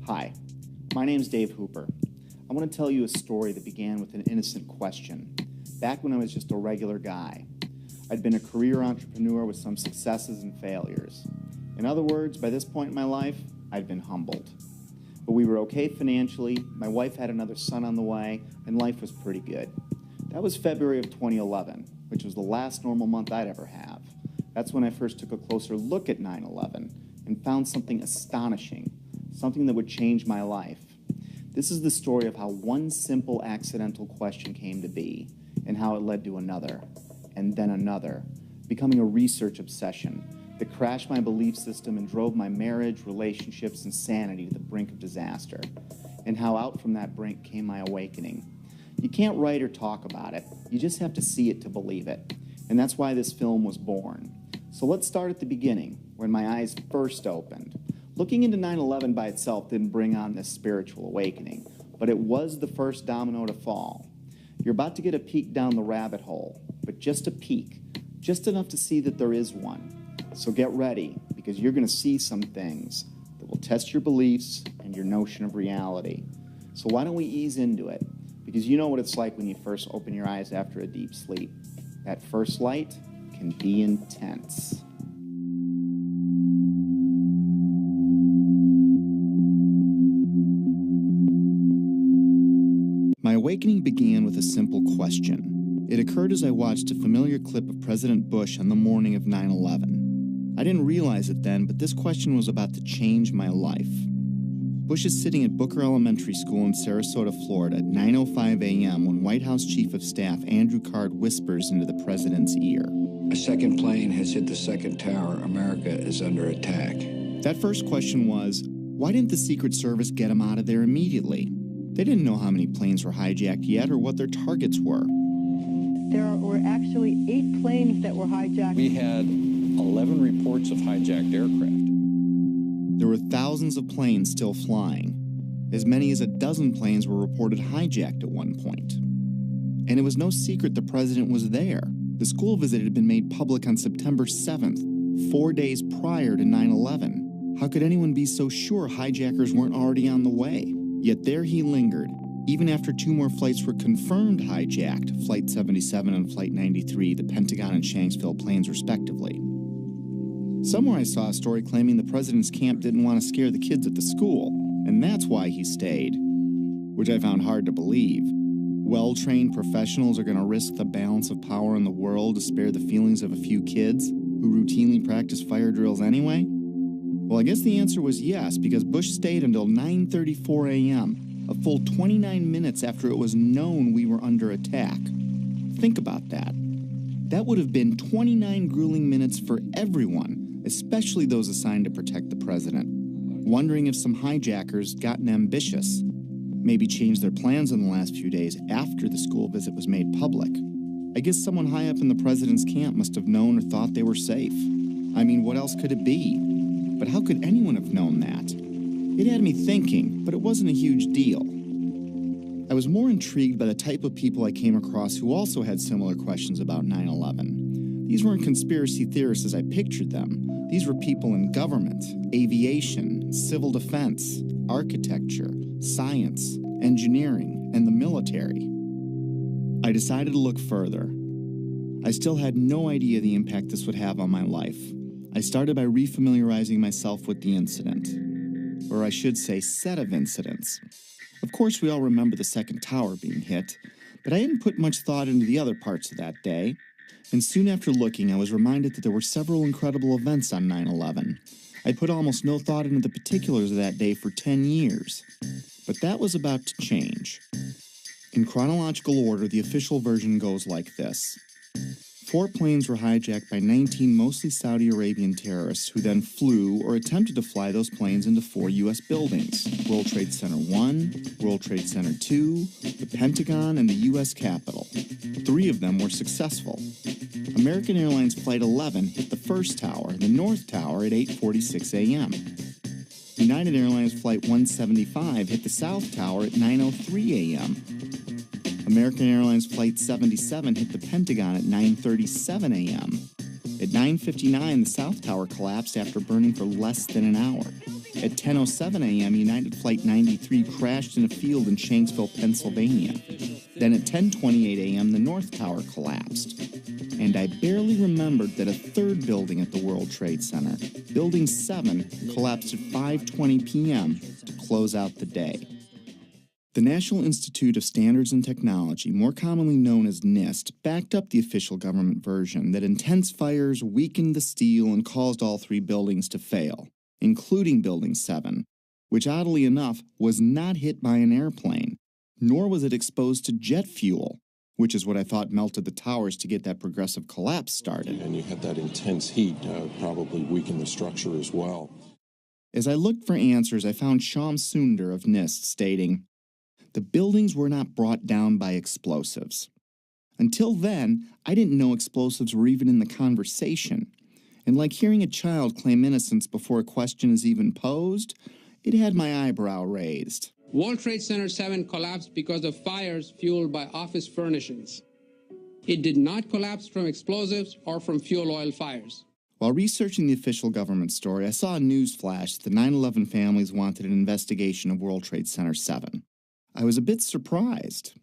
Hi, my name's Dave Hooper. I want to tell you a story that began with an innocent question. Back when I was just a regular guy, I'd been a career entrepreneur with some successes and failures. In other words, by this point in my life, I'd been humbled. But we were okay financially, my wife had another son on the way, and life was pretty good. That was February of 2011, which was the last normal month I'd ever have. That's when I first took a closer look at 9/11 and found something astonishing, something that would change my life. This is the story of how one simple accidental question came to be, and how it led to another, and then another, becoming a research obsession that crashed my belief system and drove my marriage, relationships, and sanity to the brink of disaster, and how out from that brink came my awakening. You can't write or talk about it, you just have to see it to believe it, and that's why this film was born. So let's start at the beginning, when my eyes first opened. Looking into 9/11 by itself didn't bring on this spiritual awakening, but it was the first domino to fall. You're about to get a peek down the rabbit hole, but just a peek, just enough to see that there is one. So get ready, because you're going to see some things that will test your beliefs and your notion of reality. So why don't we ease into it? Because you know what it's like when you first open your eyes after a deep sleep. That first light can be intense. My awakening began with a simple question. It occurred as I watched a familiar clip of President Bush on the morning of 9/11. I didn't realize it then, but this question was about to change my life. Bush is sitting at Booker Elementary School in Sarasota, Florida at 9:05 a.m. when White House Chief of Staff Andrew Card whispers into the president's ear. A second plane has hit the second tower. America is under attack. That first question was, why didn't the Secret Service get him out of there immediately? They didn't know how many planes were hijacked yet or what their targets were. There were actually 8 planes that were hijacked. We had 11 reports of hijacked aircraft. There were thousands of planes still flying. As many as a dozen planes were reported hijacked at one point. And it was no secret the president was there. The school visit had been made public on September 7th, 4 days prior to 9/11. How could anyone be so sure hijackers weren't already on the way? Yet there he lingered, even after 2 more flights were confirmed hijacked, Flight 77 and Flight 93, the Pentagon and Shanksville planes respectively. Somewhere I saw a story claiming the president's camp didn't want to scare the kids at the school, and that's why he stayed, which I found hard to believe. Well-trained professionals are going to risk the balance of power in the world to spare the feelings of a few kids who routinely practice fire drills anyway? Well, I guess the answer was yes, because Bush stayed until 9:34 a.m., a full 29 minutes after it was known we were under attack. Think about that. That would have been 29 grueling minutes for everyone, especially those assigned to protect the president, wondering if some hijackers gotten ambitious, maybe changed their plans in the last few days after the school visit was made public. I guess someone high up in the president's camp must have known or thought they were safe. I mean, what else could it be? But how could anyone have known that? It had me thinking, but it wasn't a huge deal. I was more intrigued by the type of people I came across who also had similar questions about 9/11. These weren't conspiracy theorists as I pictured them. These were people in government, aviation, civil defense, architecture, science, engineering, and the military. I decided to look further. I still had no idea the impact this would have on my life. I started by refamiliarizing myself with the incident, or I should say set of incidents. Of course, we all remember the second tower being hit, but I hadn't put much thought into the other parts of that day, and soon after looking, I was reminded that there were several incredible events on 9/11. I'd put almost no thought into the particulars of that day for 10 years, but that was about to change. In chronological order, the official version goes like this. 4 planes were hijacked by 19 mostly Saudi Arabian terrorists who then flew or attempted to fly those planes into 4 U.S. buildings: World Trade Center 1, World Trade Center 2, the Pentagon, and the U.S. Capitol. 3 of them were successful. American Airlines Flight 11 hit the first tower, the North Tower, at 8:46 a.m. United Airlines Flight 175 hit the South Tower at 9:03 a.m. American Airlines Flight 77 hit the Pentagon at 9:37 a.m. At 9:59, the South Tower collapsed after burning for less than an hour. At 10:07 a.m., United Flight 93 crashed in a field in Shanksville, Pennsylvania. Then at 10:28 a.m., the North Tower collapsed. And I barely remembered that a third building at the World Trade Center, Building 7, collapsed at 5:20 p.m. to close out the day. The National Institute of Standards and Technology, more commonly known as NIST, backed up the official government version that intense fires weakened the steel and caused all three buildings to fail, including Building 7, which oddly enough was not hit by an airplane, nor was it exposed to jet fuel, which is what I thought melted the towers to get that progressive collapse started. And you had that intense heat probably weakened the structure as well. As I looked for answers, I found Shyam Sundar of NIST stating, "The buildings were not brought down by explosives. Until then, I didn't know explosives were even in the conversation. And like hearing a child claim innocence before a question is even posed, it had my eyebrow raised." World Trade Center 7 collapsed because of fires fueled by office furnishings. It did not collapse from explosives or from fuel oil fires. While researching the official government story, I saw a news flash that the 9/11 families wanted an investigation of World Trade Center 7. I was a bit surprised.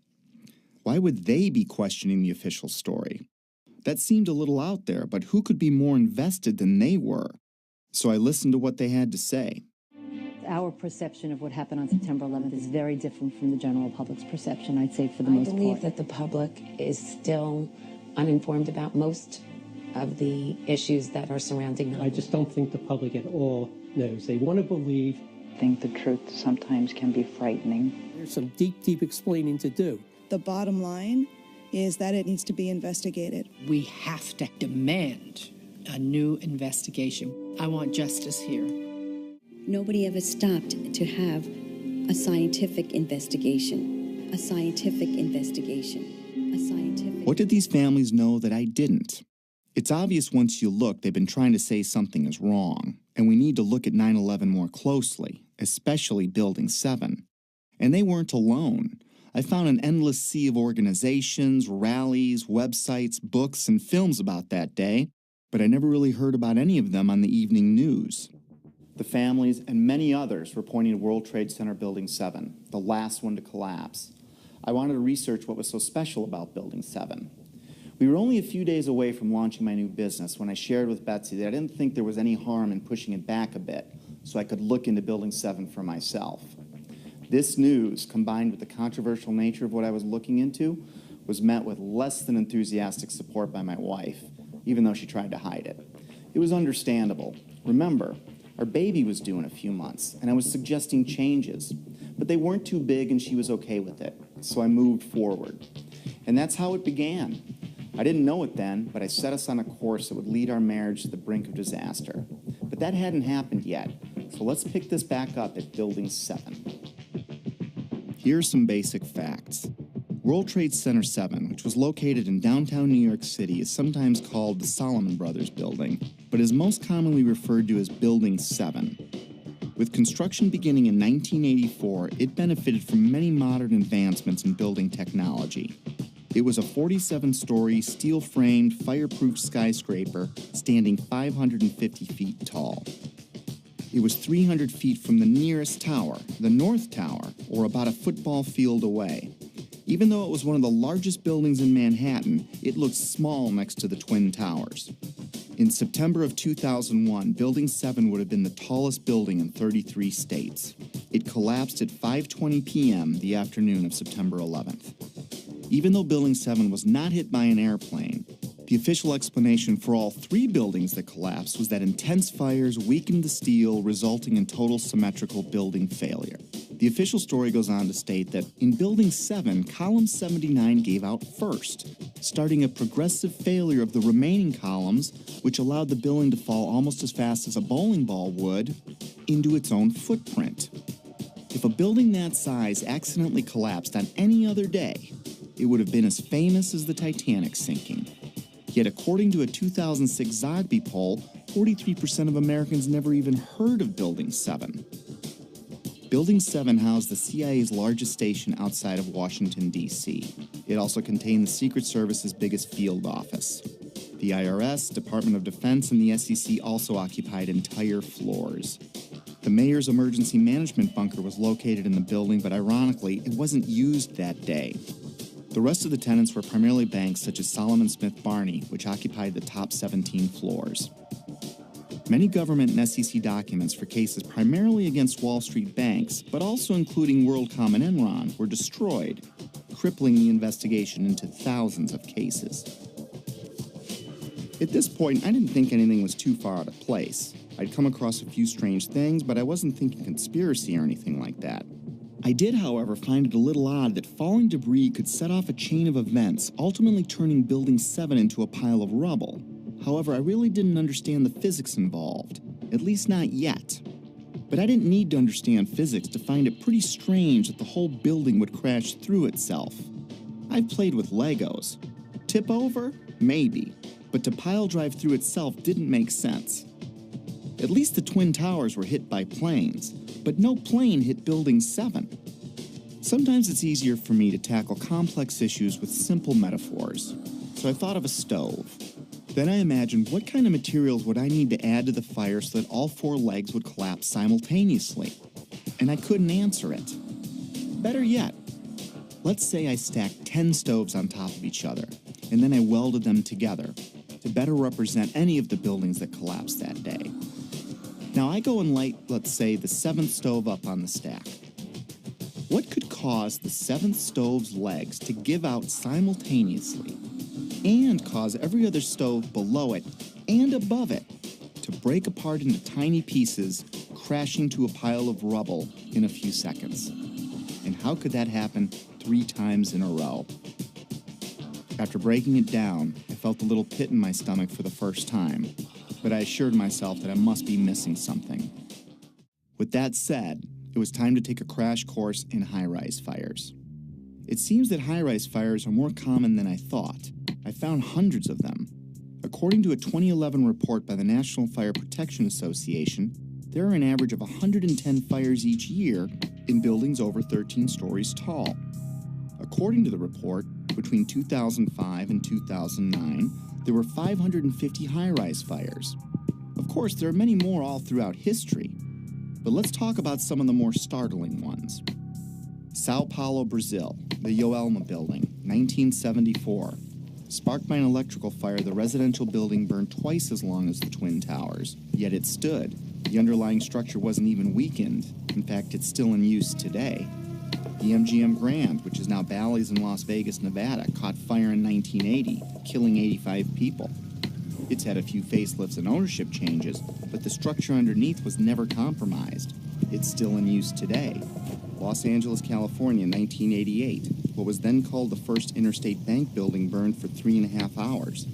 Why would they be questioning the official story? That seemed a little out there, but who could be more invested than they were? So I listened to what they had to say. Our perception of what happened on September 11th is very different from the general public's perception, I'd say, for the most part. I believe that the public is still uninformed about most of the issues that are surrounding them. I just don't think the public at all knows. They want to believe. I think the truth sometimes can be frightening. There's some deep explaining to do. The bottom line is that it needs to be investigated. We have to demand a new investigation. I want justice here. Nobody ever stopped to have a scientific investigation. A scientific investigation. A scientific... What did these families know that I didn't? It's obvious once you look, they've been trying to say something is wrong, and we need to look at 9/11 more closely, especially Building 7. And they weren't alone. I found an endless sea of organizations, rallies, websites, books, and films about that day, but I never really heard about any of them on the evening news. The families and many others were pointing to World Trade Center Building 7, the last one to collapse. I wanted to research what was so special about Building 7. We were only a few days away from launching my new business when I shared with Betsy that I didn't think there was any harm in pushing it back a bit so I could look into Building 7 for myself. This news, combined with the controversial nature of what I was looking into, was met with less than enthusiastic support by my wife, even though she tried to hide it. It was understandable. Remember, our baby was due in a few months, and I was suggesting changes, but they weren't too big and she was okay with it, so I moved forward. And that's how it began. I didn't know it then, but I set us on a course that would lead our marriage to the brink of disaster. But that hadn't happened yet, so let's pick this back up at Building 7. Here are some basic facts. World Trade Center 7, which was located in downtown New York City, is sometimes called the Solomon Brothers Building, but is most commonly referred to as Building 7. With construction beginning in 1984, it benefited from many modern advancements in building technology. It was a 47-story, steel-framed, fireproof skyscraper standing 550 feet tall. It was 300 feet from the nearest tower, the North Tower, or about a football field away. Even though it was one of the largest buildings in Manhattan, it looked small next to the Twin Towers. In September of 2001, Building 7 would have been the tallest building in 33 states. It collapsed at 5:20 p.m. the afternoon of September 11th. Even though Building 7 was not hit by an airplane, the official explanation for all three buildings that collapsed was that intense fires weakened the steel, resulting in total symmetrical building failure. The official story goes on to state that in Building 7, column 79 gave out first, starting a progressive failure of the remaining columns, which allowed the building to fall almost as fast as a bowling ball would into its own footprint. If a building that size accidentally collapsed on any other day, it would have been as famous as the Titanic sinking. Yet according to a 2006 Zogby poll, 43% of Americans never even heard of Building 7. Building 7 housed the CIA's largest station outside of Washington, D.C. It also contained the Secret Service's biggest field office. The IRS, Department of Defense, and the SEC also occupied entire floors. The mayor's emergency management bunker was located in the building, but ironically, it wasn't used that day. The rest of the tenants were primarily banks such as Solomon Smith Barney, which occupied the top 17 floors. Many government and SEC documents for cases primarily against Wall Street banks, but also including WorldCom and Enron, were destroyed, crippling the investigation into thousands of cases. At this point, I didn't think anything was too far out of place. I'd come across a few strange things, but I wasn't thinking conspiracy or anything like that. I did, however, find it a little odd that falling debris could set off a chain of events, ultimately turning Building 7 into a pile of rubble. However, I really didn't understand the physics involved, at least not yet. But I didn't need to understand physics to find it pretty strange that the whole building would crash through itself. I've played with Legos. Tip over? Maybe. But to pile drive through itself didn't make sense. At least the Twin Towers were hit by planes, but no plane hit Building 7. Sometimes it's easier for me to tackle complex issues with simple metaphors, so I thought of a stove. Then I imagined what kind of materials would I need to add to the fire so that all 4 legs would collapse simultaneously, and I couldn't answer it. Better yet, let's say I stacked 10 stoves on top of each other, and then I welded them together to better represent any of the buildings that collapsed that day. Now I go and light, let's say, the 7th stove up on the stack. What could cause the 7th stove's legs to give out simultaneously and cause every other stove below it and above it to break apart into tiny pieces, crashing to a pile of rubble in a few seconds? And how could that happen 3 times in a row? After breaking it down, I felt a little pit in my stomach for the first time, but I assured myself that I must be missing something. With that said, it was time to take a crash course in high-rise fires. It seems that high-rise fires are more common than I thought. I found hundreds of them. According to a 2011 report by the National Fire Protection Association, there are an average of 110 fires each year in buildings over 13 stories tall. According to the report, between 2005 and 2009, there were 550 high-rise fires. Of course, there are many more all throughout history, but let's talk about some of the more startling ones. Sao Paulo, Brazil, the Joelma Building, 1974. Sparked by an electrical fire, the residential building burned twice as long as the Twin Towers, yet it stood. The underlying structure wasn't even weakened. In fact, it's still in use today. The MGM Grand, which is now Bally's in Las Vegas, Nevada, caught fire in 1980, killing 85 people. It's had a few facelifts and ownership changes, but the structure underneath was never compromised. It's still in use today. Los Angeles, California, 1988. What was then called the First Interstate Bank building burned for 3.5 hours.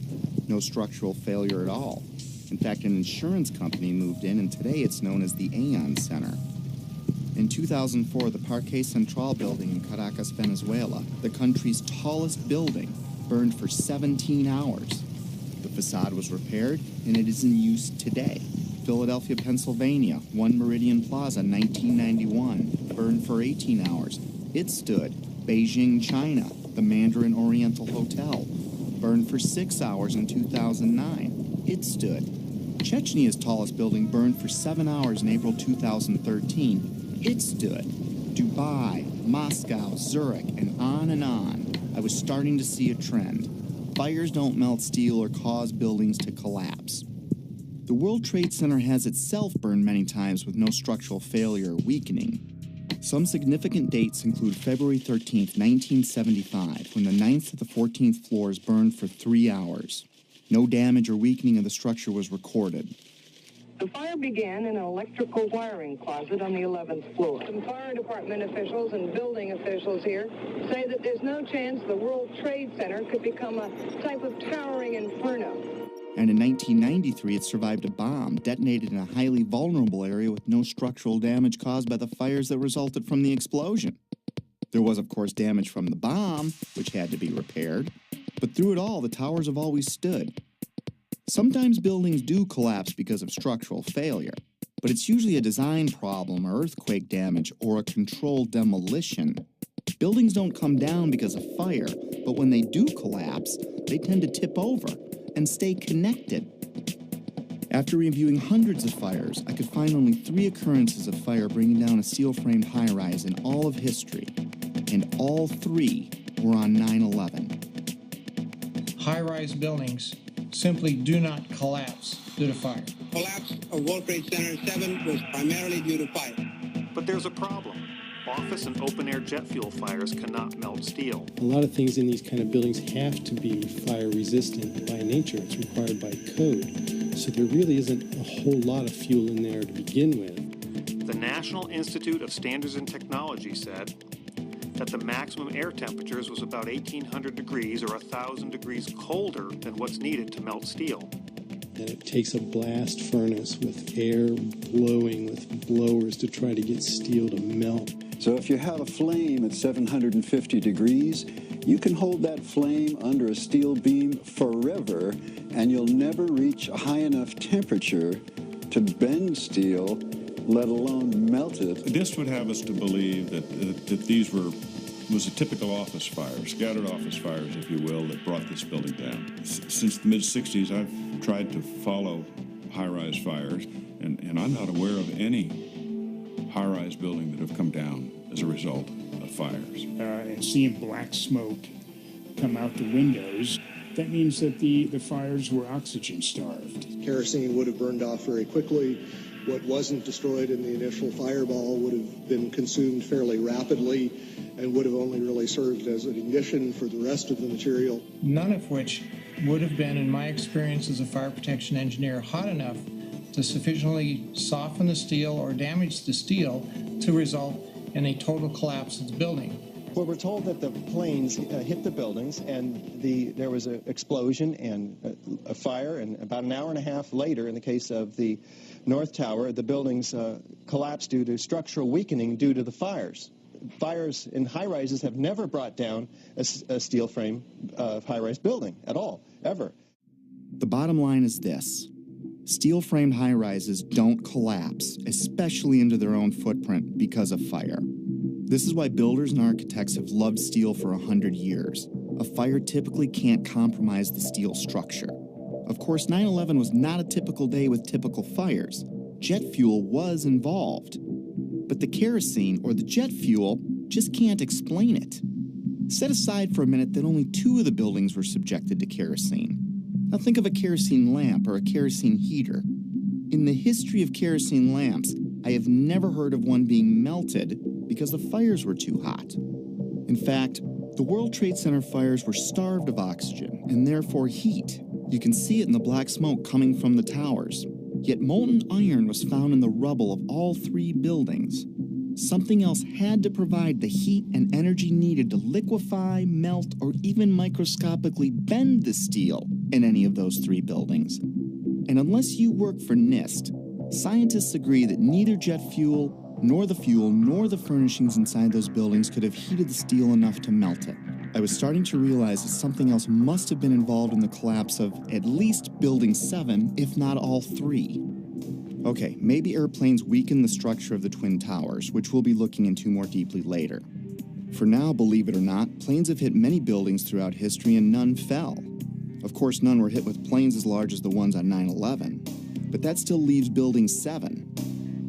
No structural failure at all. In fact, an insurance company moved in, and today it's known as the Aon Center. In 2004, the Parque Central building in Caracas, Venezuela, the country's tallest building, burned for 17 hours. The facade was repaired, and it is in use today. Philadelphia, Pennsylvania, One Meridian Plaza, 1991, burned for 18 hours. It stood. Beijing, China, the Mandarin Oriental Hotel, burned for 6 hours in 2009. It stood. Chechny's tallest building burned for 7 hours in April 2013. It stood. Dubai, Moscow, Zurich, and on. I was starting to see a trend. Fires don't melt steel or cause buildings to collapse. The World Trade Center has itself burned many times with no structural failure or weakening. Some significant dates include February 13, 1975, when the 9th to the 14th floors burned for 3 hours. No damage or weakening of the structure was recorded. The fire began in an electrical wiring closet on the 11th floor. Some fire department officials and building officials here say that there's no chance the World Trade Center could become a type of towering inferno. And in 1993, it survived a bomb detonated in a highly vulnerable area with no structural damage caused by the fires that resulted from the explosion. There was, of course, damage from the bomb, which had to be repaired, but through it all, the towers have always stood. Sometimes buildings do collapse because of structural failure, but it's usually a design problem or earthquake damage or a controlled demolition. Buildings don't come down because of fire, but when they do collapse, they tend to tip over and stay connected. After reviewing hundreds of fires, I could find only 3 occurrences of fire bringing down a steel-framed high-rise in all of history, and all 3 were on 9/11. High-rise buildings simply do not collapse due to fire. Collapse of World Trade Center 7 was primarily due to fire. But there's a problem. Office and open-air jet fuel fires cannot melt steel. A lot of things in these kind of buildings have to be fire resistant by nature. It's required by code. So there really isn't a whole lot of fuel in there to begin with. The National Institute of Standards and Technology said that the maximum air temperatures was about 1,800 degrees or 1,000 degrees colder than what's needed to melt steel. And it takes a blast furnace with air blowing with blowers to try to get steel to melt. So if you have a flame at 750 degrees, you can hold that flame under a steel beam forever, and you'll never reach a high enough temperature to bend steel, let alone melt it. This would have us to believe that these was a typical office fire, scattered office fires, if you will, that brought this building down. Since the mid-'60s, I've tried to follow high-rise fires, and I'm not aware of any high-rise building that have come down as a result of fires. And seeing black smoke come out the windows, that means that the fires were oxygen-starved. Kerosene would have burned off very quickly. What wasn't destroyed in the initial fireball would have been consumed fairly rapidly and would have only really served as an ignition for the rest of the material. None of which would have been, in my experience as a fire protection engineer, hot enough to sufficiently soften the steel or damage the steel to result in a total collapse of the building. Well, we're told that the planes hit the buildings and there was an explosion and a fire, and about an hour and a half later, in the case of the North Tower, the buildings collapsed due to structural weakening due to the fires. Fires in high-rises have never brought down a steel frame high-rise building at all, ever. The bottom line is this. Steel-framed high-rises don't collapse, especially into their own footprint, because of fire. This is why builders and architects have loved steel for 100 years. A fire typically can't compromise the steel structure. Of course, 9/11 was not a typical day with typical fires. Jet fuel was involved. But the kerosene or the jet fuel just can't explain it. Set aside for a minute that only 2 of the buildings were subjected to kerosene. Now think of a kerosene lamp or a kerosene heater. In the history of kerosene lamps, I have never heard of one being melted because the fires were too hot. In fact, the World Trade Center fires were starved of oxygen and therefore heat. You can see it in the black smoke coming from the towers. Yet molten iron was found in the rubble of all 3 buildings. Something else had to provide the heat and energy needed to liquefy, melt, or even microscopically bend the steel in any of those 3 buildings. And unless you work for NIST, scientists agree that neither jet fuel, nor the furnishings inside those buildings could have heated the steel enough to melt it. I was starting to realize that something else must have been involved in the collapse of at least Building 7, if not all 3. Okay, maybe airplanes weakened the structure of the Twin Towers, which we'll be looking into more deeply later. For now, believe it or not, planes have hit many buildings throughout history and none fell. Of course, none were hit with planes as large as the ones on 9/11, but that still leaves Building 7.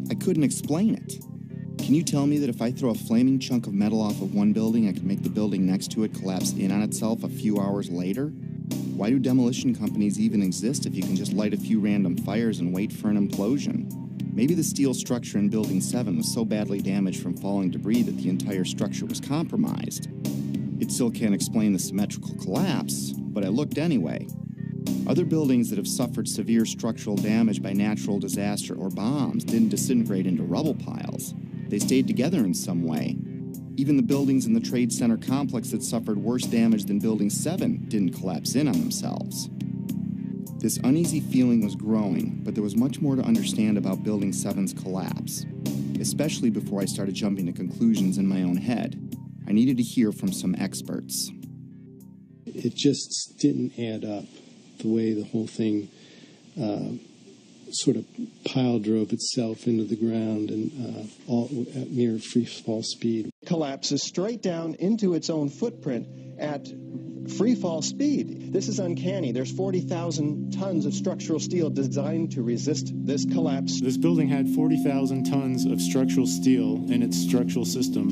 I couldn't explain it. Can you tell me that if I throw a flaming chunk of metal off of one building, I can make the building next to it collapse in on itself a few hours later? Why do demolition companies even exist if you can just light a few random fires and wait for an implosion? Maybe the steel structure in Building 7 was so badly damaged from falling debris that the entire structure was compromised. It still can't explain the symmetrical collapse, but I looked anyway. Other buildings that have suffered severe structural damage by natural disaster or bombs didn't disintegrate into rubble piles. They stayed together in some way. Even the buildings in the Trade Center complex that suffered worse damage than Building 7 didn't collapse in on themselves. This uneasy feeling was growing, but there was much more to understand about Building 7's collapse, especially before I started jumping to conclusions in my own head. I needed to hear from some experts. It just didn't add up, the way the whole thing sort of pile drove itself into the ground and all at near free fall speed. Collapses straight down into its own footprint at free fall speed. This is uncanny. There's 40,000 tons of structural steel designed to resist this collapse. This building had 40,000 tons of structural steel in its structural system,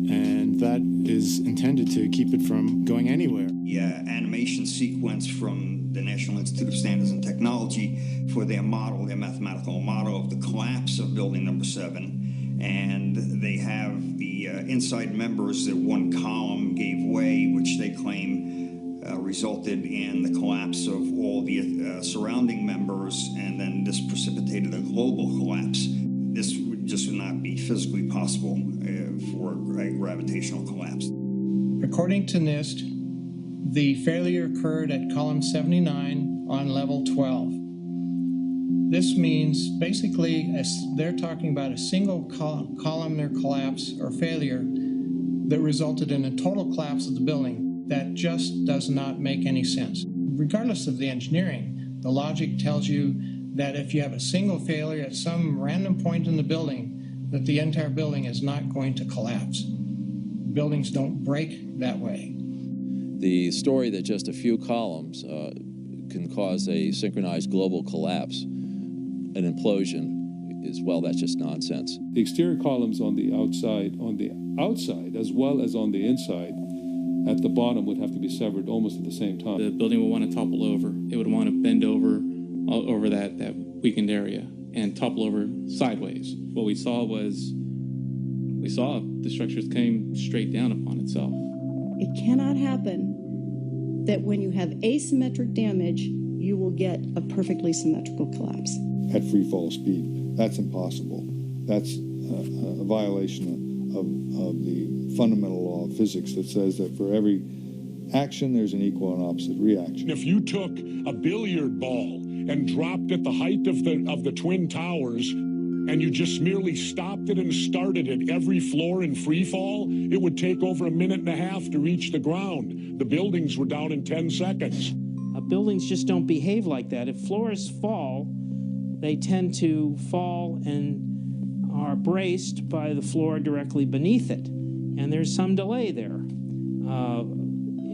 and that is intended to keep it from going anywhere. The animation sequence from the National Institute of Standards and Technology for their model, their mathematical model of the collapse of building number 7. And they have the inside members that one column gave way, which they claim resulted in the collapse of all the surrounding members, and then this precipitated a global collapse. This would just not be physically possible for a gravitational collapse. According to NIST, the failure occurred at column 79 on level 12. This means basically they're talking about a single columnar collapse or failure that resulted in a total collapse of the building. That just does not make any sense. Regardless of the engineering, the logic tells you that if you have a single failure at some random point in the building, that the entire building is not going to collapse. Buildings don't break that way. The story that just a few columns can cause a synchronized global collapse, an implosion, is, well, that's just nonsense. The exterior columns on the outside as well as on the inside at the bottom would have to be severed almost at the same time. The building would want to topple over. It would want to bend over that weakened area and topple over sideways. What we saw the structures came straight down upon itself. It cannot happen that when you have asymmetric damage, you will get a perfectly symmetrical collapse. At free fall speed, that's impossible. That's a violation of the fundamental law of physics that says that for every action, there's an equal and opposite reaction. If you took a billiard ball and dropped at the height of the Twin Towers, and you just merely stopped it and started at every floor in free fall, it would take over a minute and a half to reach the ground. The buildings were down in 10 seconds. Buildings just don't behave like that. If floors fall, they tend to fall and are braced by the floor directly beneath it. And there's some delay there.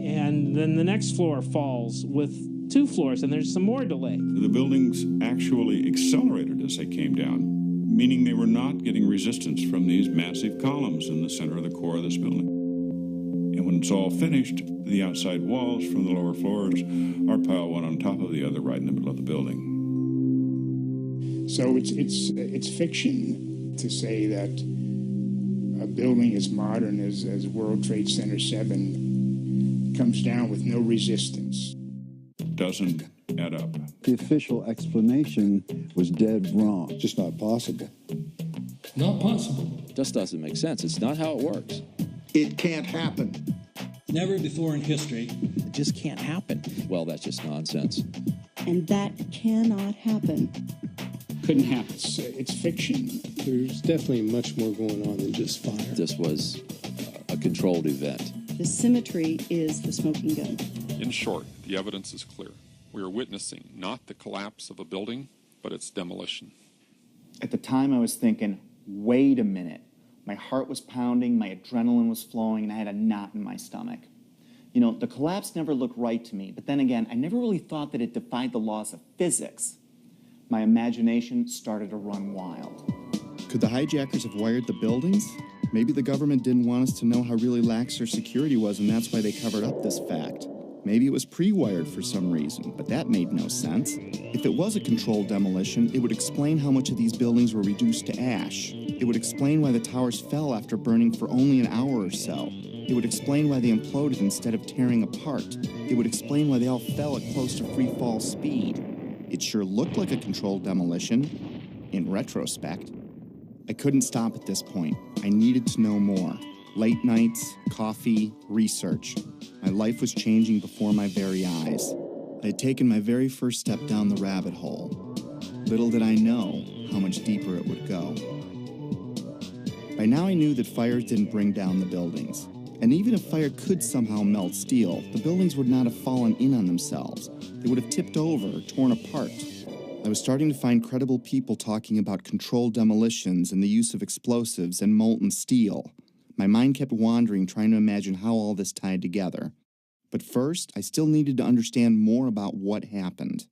And then the next floor falls with 2 floors, and there's some more delay. The buildings actually accelerated as they came down, meaning they were not getting resistance from these massive columns in the center of the core of this building. And when it's all finished, the outside walls from the lower floors are piled one on top of the other right in the middle of the building. So it's fiction to say that a building as modern as World Trade Center 7 comes down with no resistance. Doesn't add up. The official explanation was dead wrong. Just not possible. Not possible. Just doesn't make sense. It's not how it works. It can't happen. Never before in history. It just can't happen. Well, that's just nonsense. And that cannot happen. Couldn't happen. It's fiction. There's definitely much more going on than just fire. This was a controlled event. The symmetry is the smoking gun. In short, the evidence is clear. We are witnessing not the collapse of a building, but its demolition. At the time, I was thinking, wait a minute. My heart was pounding, my adrenaline was flowing, and I had a knot in my stomach. You know, the collapse never looked right to me, but then again, I never really thought that it defied the laws of physics. My imagination started to run wild. Could the hijackers have wired the buildings? Maybe the government didn't want us to know how really lax their security was, and that's why they covered up this fact. Maybe it was pre-wired for some reason, but that made no sense. If it was a controlled demolition, it would explain how much of these buildings were reduced to ash. It would explain why the towers fell after burning for only an hour or so. It would explain why they imploded instead of tearing apart. It would explain why they all fell at close to free fall speed. It sure looked like a controlled demolition, in retrospect. I couldn't stop at this point. I needed to know more. Late nights, coffee, research. My life was changing before my very eyes. I had taken my very first step down the rabbit hole. Little did I know how much deeper it would go. By now I knew that fires didn't bring down the buildings. And even if fire could somehow melt steel, the buildings would not have fallen in on themselves. They would have tipped over or torn apart. I was starting to find credible people talking about controlled demolitions and the use of explosives and molten steel. My mind kept wandering, trying to imagine how all this tied together. But first, I still needed to understand more about what happened.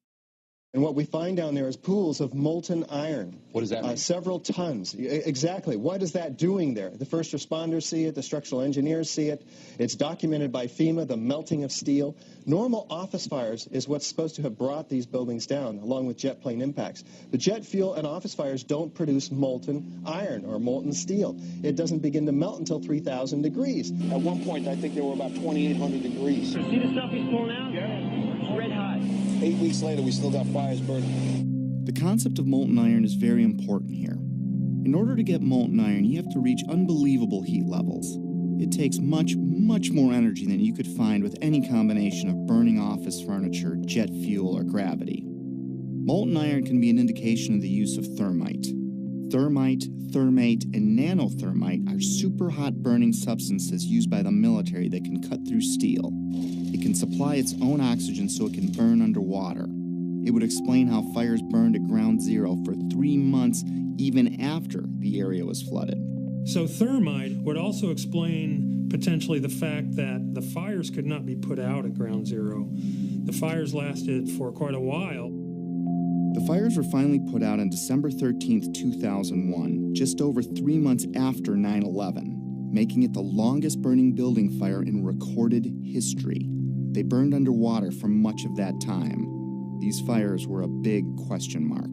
And what we find down there is pools of molten iron. What does that mean? Several tons. Exactly. What is that doing there? The first responders see it. The structural engineers see it. It's documented by FEMA, the melting of steel. Normal office fires is what's supposed to have brought these buildings down, along with jet plane impacts. But jet fuel and office fires don't produce molten iron or molten steel. It doesn't begin to melt until 3,000 degrees. At one point, I think there were about 2,800 degrees. See the stuff he's pulling out? Yeah. Red hot. 8 weeks later, we still got fires burning. The concept of molten iron is very important here. In order to get molten iron, you have to reach unbelievable heat levels. It takes much, much more energy than you could find with any combination of burning office furniture, jet fuel, or gravity. Molten iron can be an indication of the use of thermite. Thermite, thermate, and nanothermite are super hot burning substances used by the military that can cut through steel. It can supply its own oxygen so it can burn underwater. It would explain how fires burned at ground zero for 3 months even after the area was flooded. So thermite would also explain potentially the fact that the fires could not be put out at ground zero. The fires lasted for quite a while. The fires were finally put out on December 13, 2001, just over 3 months after 9/11, making it the longest burning building fire in recorded history. They burned underwater for much of that time. These fires were a big question mark.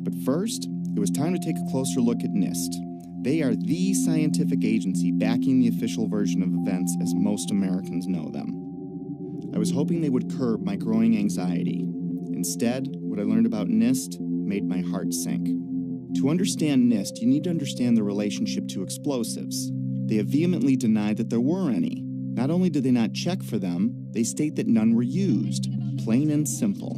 But first, it was time to take a closer look at NIST. They are the scientific agency backing the official version of events as most Americans know them. I was hoping they would curb my growing anxiety. Instead, what I learned about NIST made my heart sink. To understand NIST, you need to understand the relationship to explosives. They have vehemently denied that there were any. Not only did they not check for them, they state that none were used. Plain and simple.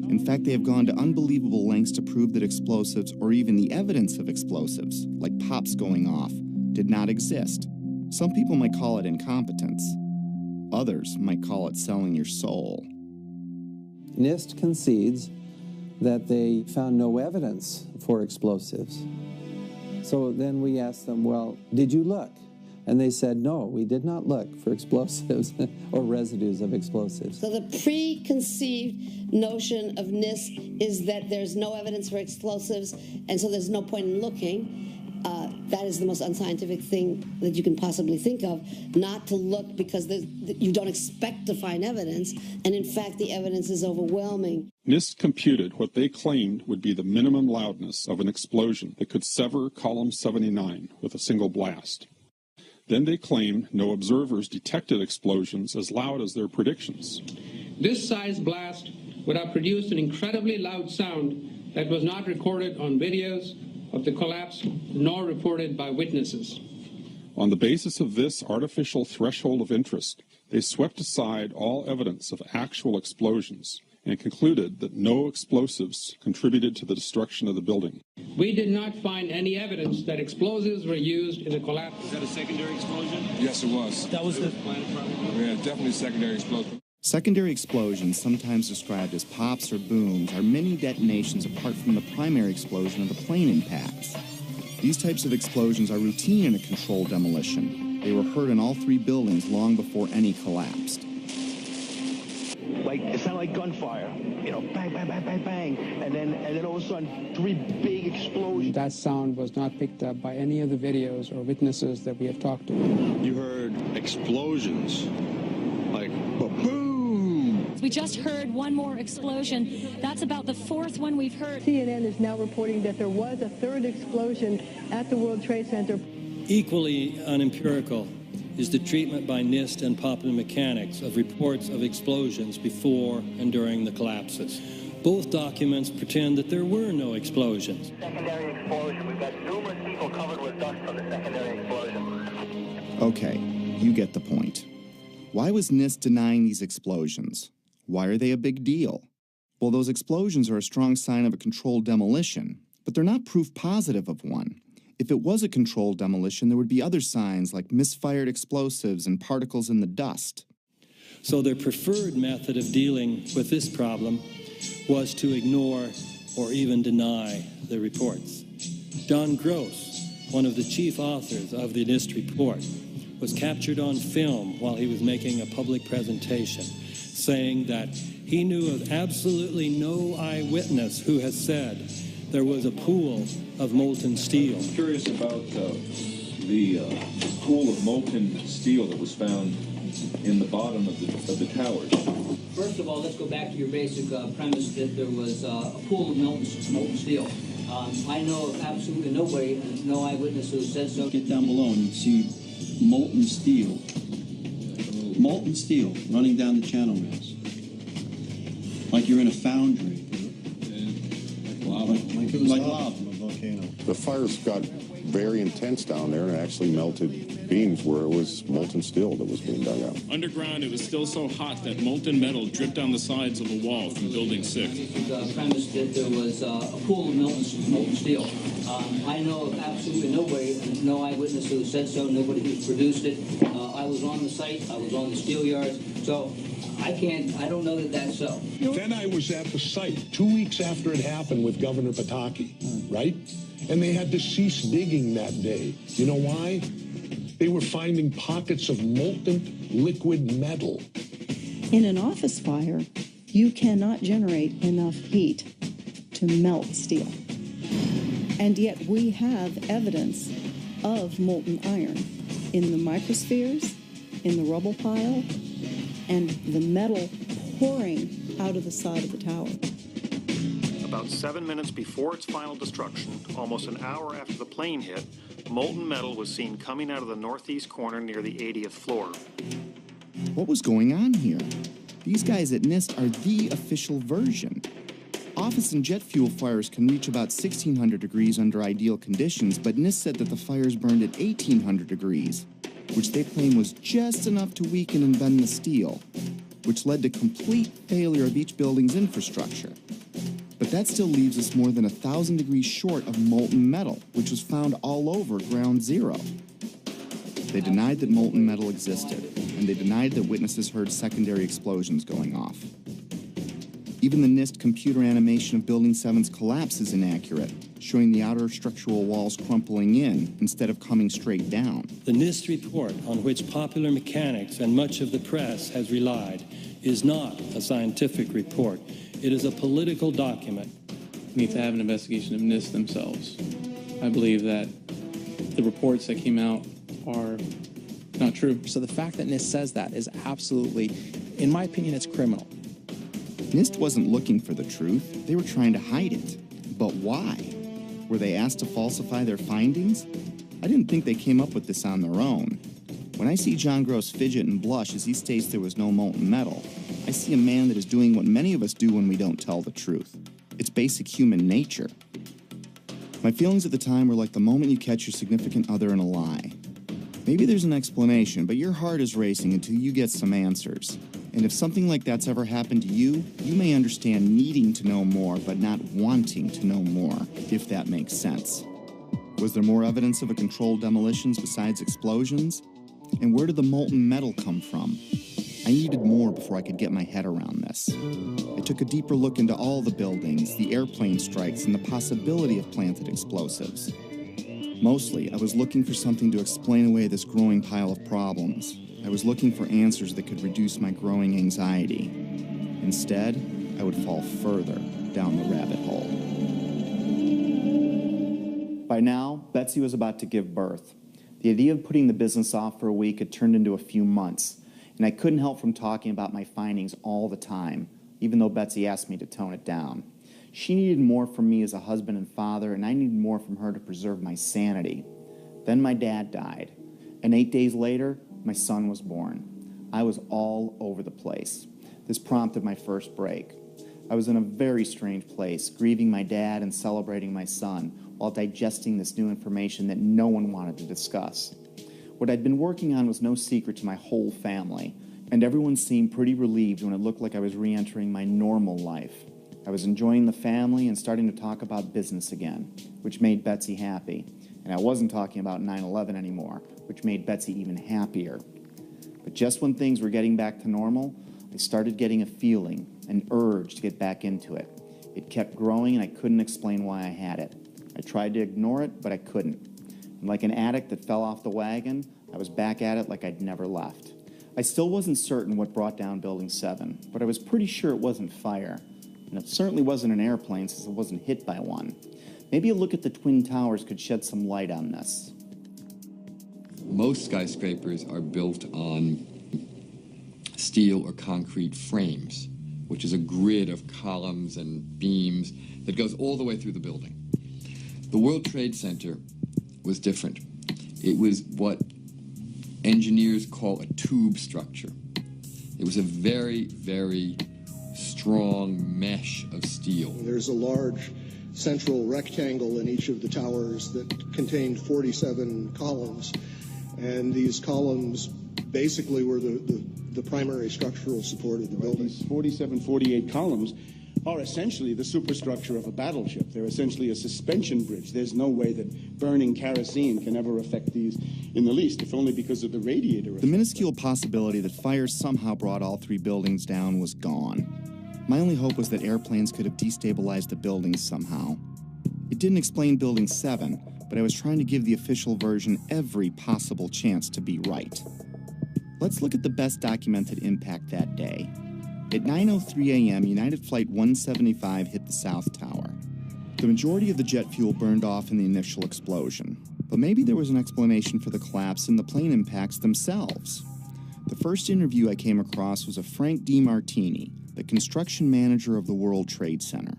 In fact, they have gone to unbelievable lengths to prove that explosives, or even the evidence of explosives, like pops going off, did not exist. Some people might call it incompetence. Others might call it selling your soul. NIST concedes that they found no evidence for explosives. So then we asked them, well, did you look? And they said, no, we did not look for explosives or residues of explosives. So the preconceived notion of NIST is that there's no evidence for explosives, and so there's no point in looking. That is the most unscientific thing that you can possibly think of, not to look because you don't expect to find evidence, and in fact the evidence is overwhelming. NIST computed what they claimed would be the minimum loudness of an explosion that could sever column 79 with a single blast. Then they claimed no observers detected explosions as loud as their predictions. This size blast would have produced an incredibly loud sound that was not recorded on videos of the collapse, nor reported by witnesses. On the basis of this artificial threshold of interest, they swept aside all evidence of actual explosions and concluded that no explosives contributed to the destruction of the building. We did not find any evidence that explosives were used in the collapse. Was that a secondary explosion? Yes, it was. That was the... Yeah, definitely secondary explosion. Secondary explosions, sometimes described as pops or booms, are mini detonations apart from the primary explosion of the plane impacts. These types of explosions are routine in a controlled demolition. They were heard in all 3 buildings long before any collapsed. Like, it sounded like gunfire, you know, bang, bang, bang, bang, bang, and then all of a sudden, 3 big explosions. That sound was not picked up by any of the videos or witnesses that we have talked to. You heard explosions, like boom. We just heard one more explosion. That's about the 4th one we've heard. CNN is now reporting that there was a 3rd explosion at the World Trade Center. Equally unempirical is the treatment by NIST and Popular Mechanics of reports of explosions before and during the collapses. Both documents pretend that there were no explosions. Secondary explosion. We've got numerous people covered with dust from the secondary explosion. Okay, you get the point. Why was NIST denying these explosions? Why are they a big deal? Well, those explosions are a strong sign of a controlled demolition, but they're not proof positive of one. If it was a controlled demolition, there would be other signs like misfired explosives and particles in the dust. So their preferred method of dealing with this problem was to ignore or even deny the reports. John Gross, one of the chief authors of the NIST report, was captured on film while he was making a public presentation, saying that he knew of absolutely no eyewitness who has said there was a pool of molten steel. I'm curious about the pool of molten steel that was found in the bottom of the towers. First of all, let's go back to your basic premise that there was a pool of molten steel. I know of absolutely nobody, no eyewitness who said so. Get down below and you see molten steel running down the channel rails. Like you're in a foundry. Like it was lava from a volcano. The fires got very intense down there and actually melted beams where it was molten steel that was being dug out. Underground, it was still so hot that molten metal dripped down the sides of the wall from Building 6. The premise that there was a pool of molten steel. I know of absolutely nobody, no eyewitness who said so, nobody who's produced it. I was on the site, I was on the steel yards, so I don't know that that's so. Then I was at the site 2 weeks after it happened with Governor Pataki, right? And they had to cease digging that day. You know why? They were finding pockets of molten liquid metal. In an office fire, you cannot generate enough heat to melt steel. And yet we have evidence of molten iron in the microspheres, in the rubble pile, and the metal pouring out of the side of the tower. About 7 minutes before its final destruction, almost an hour after the plane hit, molten metal was seen coming out of the northeast corner near the 80th floor. What was going on here? These guys at NIST are the official version. Office and jet fuel fires can reach about 1,600 degrees under ideal conditions, but NIST said that the fires burned at 1,800 degrees, which they claim was just enough to weaken and bend the steel, which led to complete failure of each building's infrastructure. But that still leaves us more than 1,000 degrees short of molten metal, which was found all over Ground Zero. They denied that molten metal existed, and they denied that witnesses heard secondary explosions going off. Even the NIST computer animation of Building 7's collapse is inaccurate, showing the outer structural walls crumpling in instead of coming straight down. The NIST report, on which popular mechanics and much of the press has relied, is not a scientific report. It is a political document. We need to have an investigation of NIST themselves. I believe that the reports that came out are not true. So the fact that NIST says that is absolutely, in my opinion, it's criminal. NIST wasn't looking for the truth. They were trying to hide it. But why? Were they asked to falsify their findings? I didn't think they came up with this on their own. When I see John Gross fidget and blush as he states there was no molten metal, I see a man that is doing what many of us do when we don't tell the truth. It's basic human nature. My feelings at the time were like the moment you catch your significant other in a lie. Maybe there's an explanation, but your heart is racing until you get some answers. And if something like that's ever happened to you, you may understand needing to know more, but not wanting to know more, if that makes sense. Was there more evidence of a controlled demolitions besides explosions? And where did the molten metal come from? I needed more before I could get my head around this. I took a deeper look into all the buildings, the airplane strikes, and the possibility of planted explosives. Mostly, I was looking for something to explain away this growing pile of problems. I was looking for answers that could reduce my growing anxiety. Instead, I would fall further down the rabbit hole. By now, Betsy was about to give birth. The idea of putting the business off for a week had turned into a few months, and I couldn't help from talking about my findings all the time, even though Betsy asked me to tone it down. She needed more from me as a husband and father, and I needed more from her to preserve my sanity. Then my dad died, and 8 days later, my son was born. I was all over the place. This prompted my first break. I was in a very strange place, grieving my dad and celebrating my son, while digesting this new information that no one wanted to discuss. What I'd been working on was no secret to my whole family, and everyone seemed pretty relieved when it looked like I was re-entering my normal life. I was enjoying the family and starting to talk about business again, which made Betsy happy. And I wasn't talking about 9/11 anymore, which made Betsy even happier. But just when things were getting back to normal, I started getting a feeling, an urge to get back into it. It kept growing and I couldn't explain why I had it. I tried to ignore it, but I couldn't. And like an addict that fell off the wagon, I was back at it like I'd never left. I still wasn't certain what brought down Building 7, but I was pretty sure it wasn't fire. And it certainly wasn't an airplane since it wasn't hit by one. Maybe a look at the Twin Towers could shed some light on this. Most skyscrapers are built on steel or concrete frames, which is a grid of columns and beams that goes all the way through the building. The World Trade Center was different. It was what engineers call a tube structure. It was a very, very strong mesh of steel. There's a large central rectangle in each of the towers that contained 47 columns, and these columns basically were the primary structural support of the building. These 47, 48 columns are essentially the superstructure of a battleship. They're essentially a suspension bridge. There's no way that burning kerosene can ever affect these in the least, if only because of the radiator effect. The minuscule possibility that fire somehow brought all three buildings down was gone. My only hope was that airplanes could have destabilized the buildings somehow. It didn't explain Building 7, but I was trying to give the official version every possible chance to be right. Let's look at the best documented impact that day. At 9:03 a.m., United Flight 175 hit the South Tower. The majority of the jet fuel burned off in the initial explosion, but maybe there was an explanation for the collapse in the plane impacts themselves. The first interview I came across was of Frank DiMartini, the construction manager of the World Trade Center.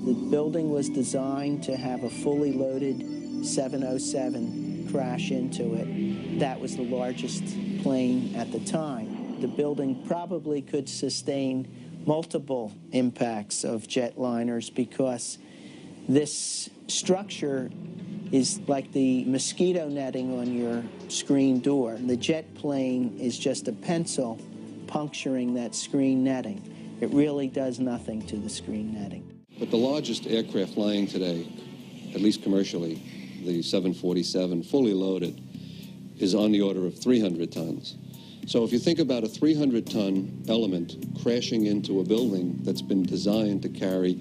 The building was designed to have a fully loaded 707 crash into it. That was the largest plane at the time. The building probably could sustain multiple impacts of jetliners because this structure is like the mosquito netting on your screen door. The jet plane is just a pencil puncturing that screen netting. It really does nothing to the screen netting. But the largest aircraft flying today, at least commercially, the 747, fully loaded, is on the order of 300 tons. So if you think about a 300-ton element crashing into a building that's been designed to carry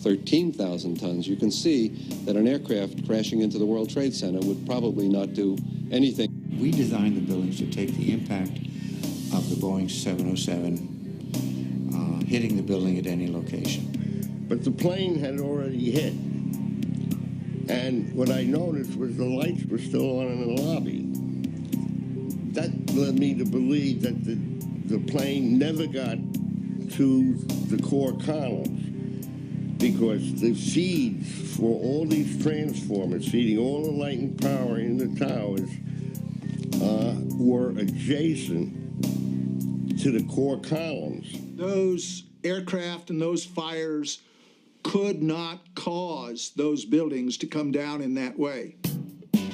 13,000 tons, you can see that an aircraft crashing into the World Trade Center would probably not do anything. We designed the buildings to take the impact of the Boeing 707 hitting the building at any location. But the plane had already hit. And what I noticed was the lights were still on in the lobby. That led me to believe that the plane never got to the core columns because the feeds for all these transformers feeding all the light and power in the towers were adjacent to the core columns. Those aircraft and those fires could not cause those buildings to come down in that way.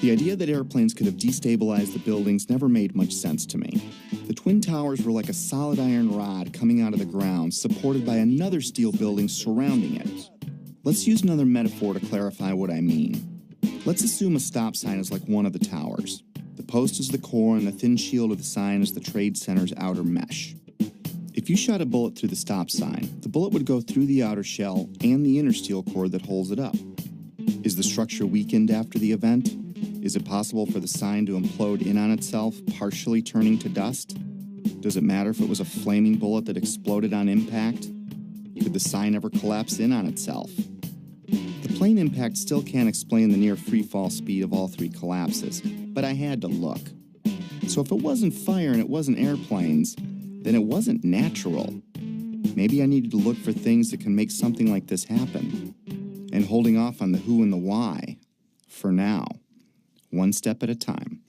The idea that airplanes could have destabilized the buildings never made much sense to me. The Twin Towers were like a solid iron rod coming out of the ground, supported by another steel building surrounding it. Let's use another metaphor to clarify what I mean. Let's assume a stop sign is like one of the towers. The post is the core and the thin shield of the sign is the Trade Center's outer mesh. If you shot a bullet through the stop sign, the bullet would go through the outer shell and the inner steel core that holds it up. Is the structure weakened after the event? Is it possible for the sign to implode in on itself, partially turning to dust? Does it matter if it was a flaming bullet that exploded on impact? Could the sign ever collapse in on itself? The plane impact still can't explain the near free-fall speed of all three collapses, but I had to look. So if it wasn't fire and it wasn't airplanes, then it wasn't natural. Maybe I needed to look for things that can make something like this happen. And holding off on the who and the why, for now. One step at a time.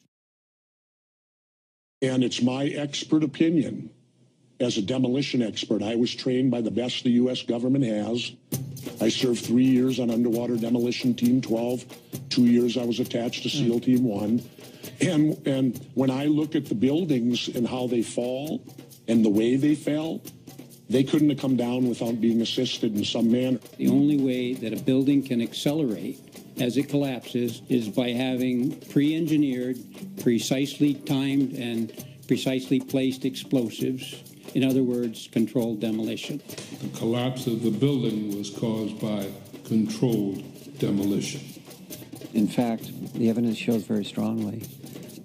And it's my expert opinion, as a demolition expert, I was trained by the best the U.S. government has. I served 3 years on Underwater Demolition Team 12. 2 years I was attached to SEAL Team 1. And when I look at the buildings and how they fall and the way they fell, they couldn't have come down without being assisted in some manner. The only way that a building can accelerate as it collapses is by having pre-engineered, precisely timed, and precisely placed explosives. In other words, controlled demolition. The collapse of the building was caused by controlled demolition. In fact, the evidence shows very strongly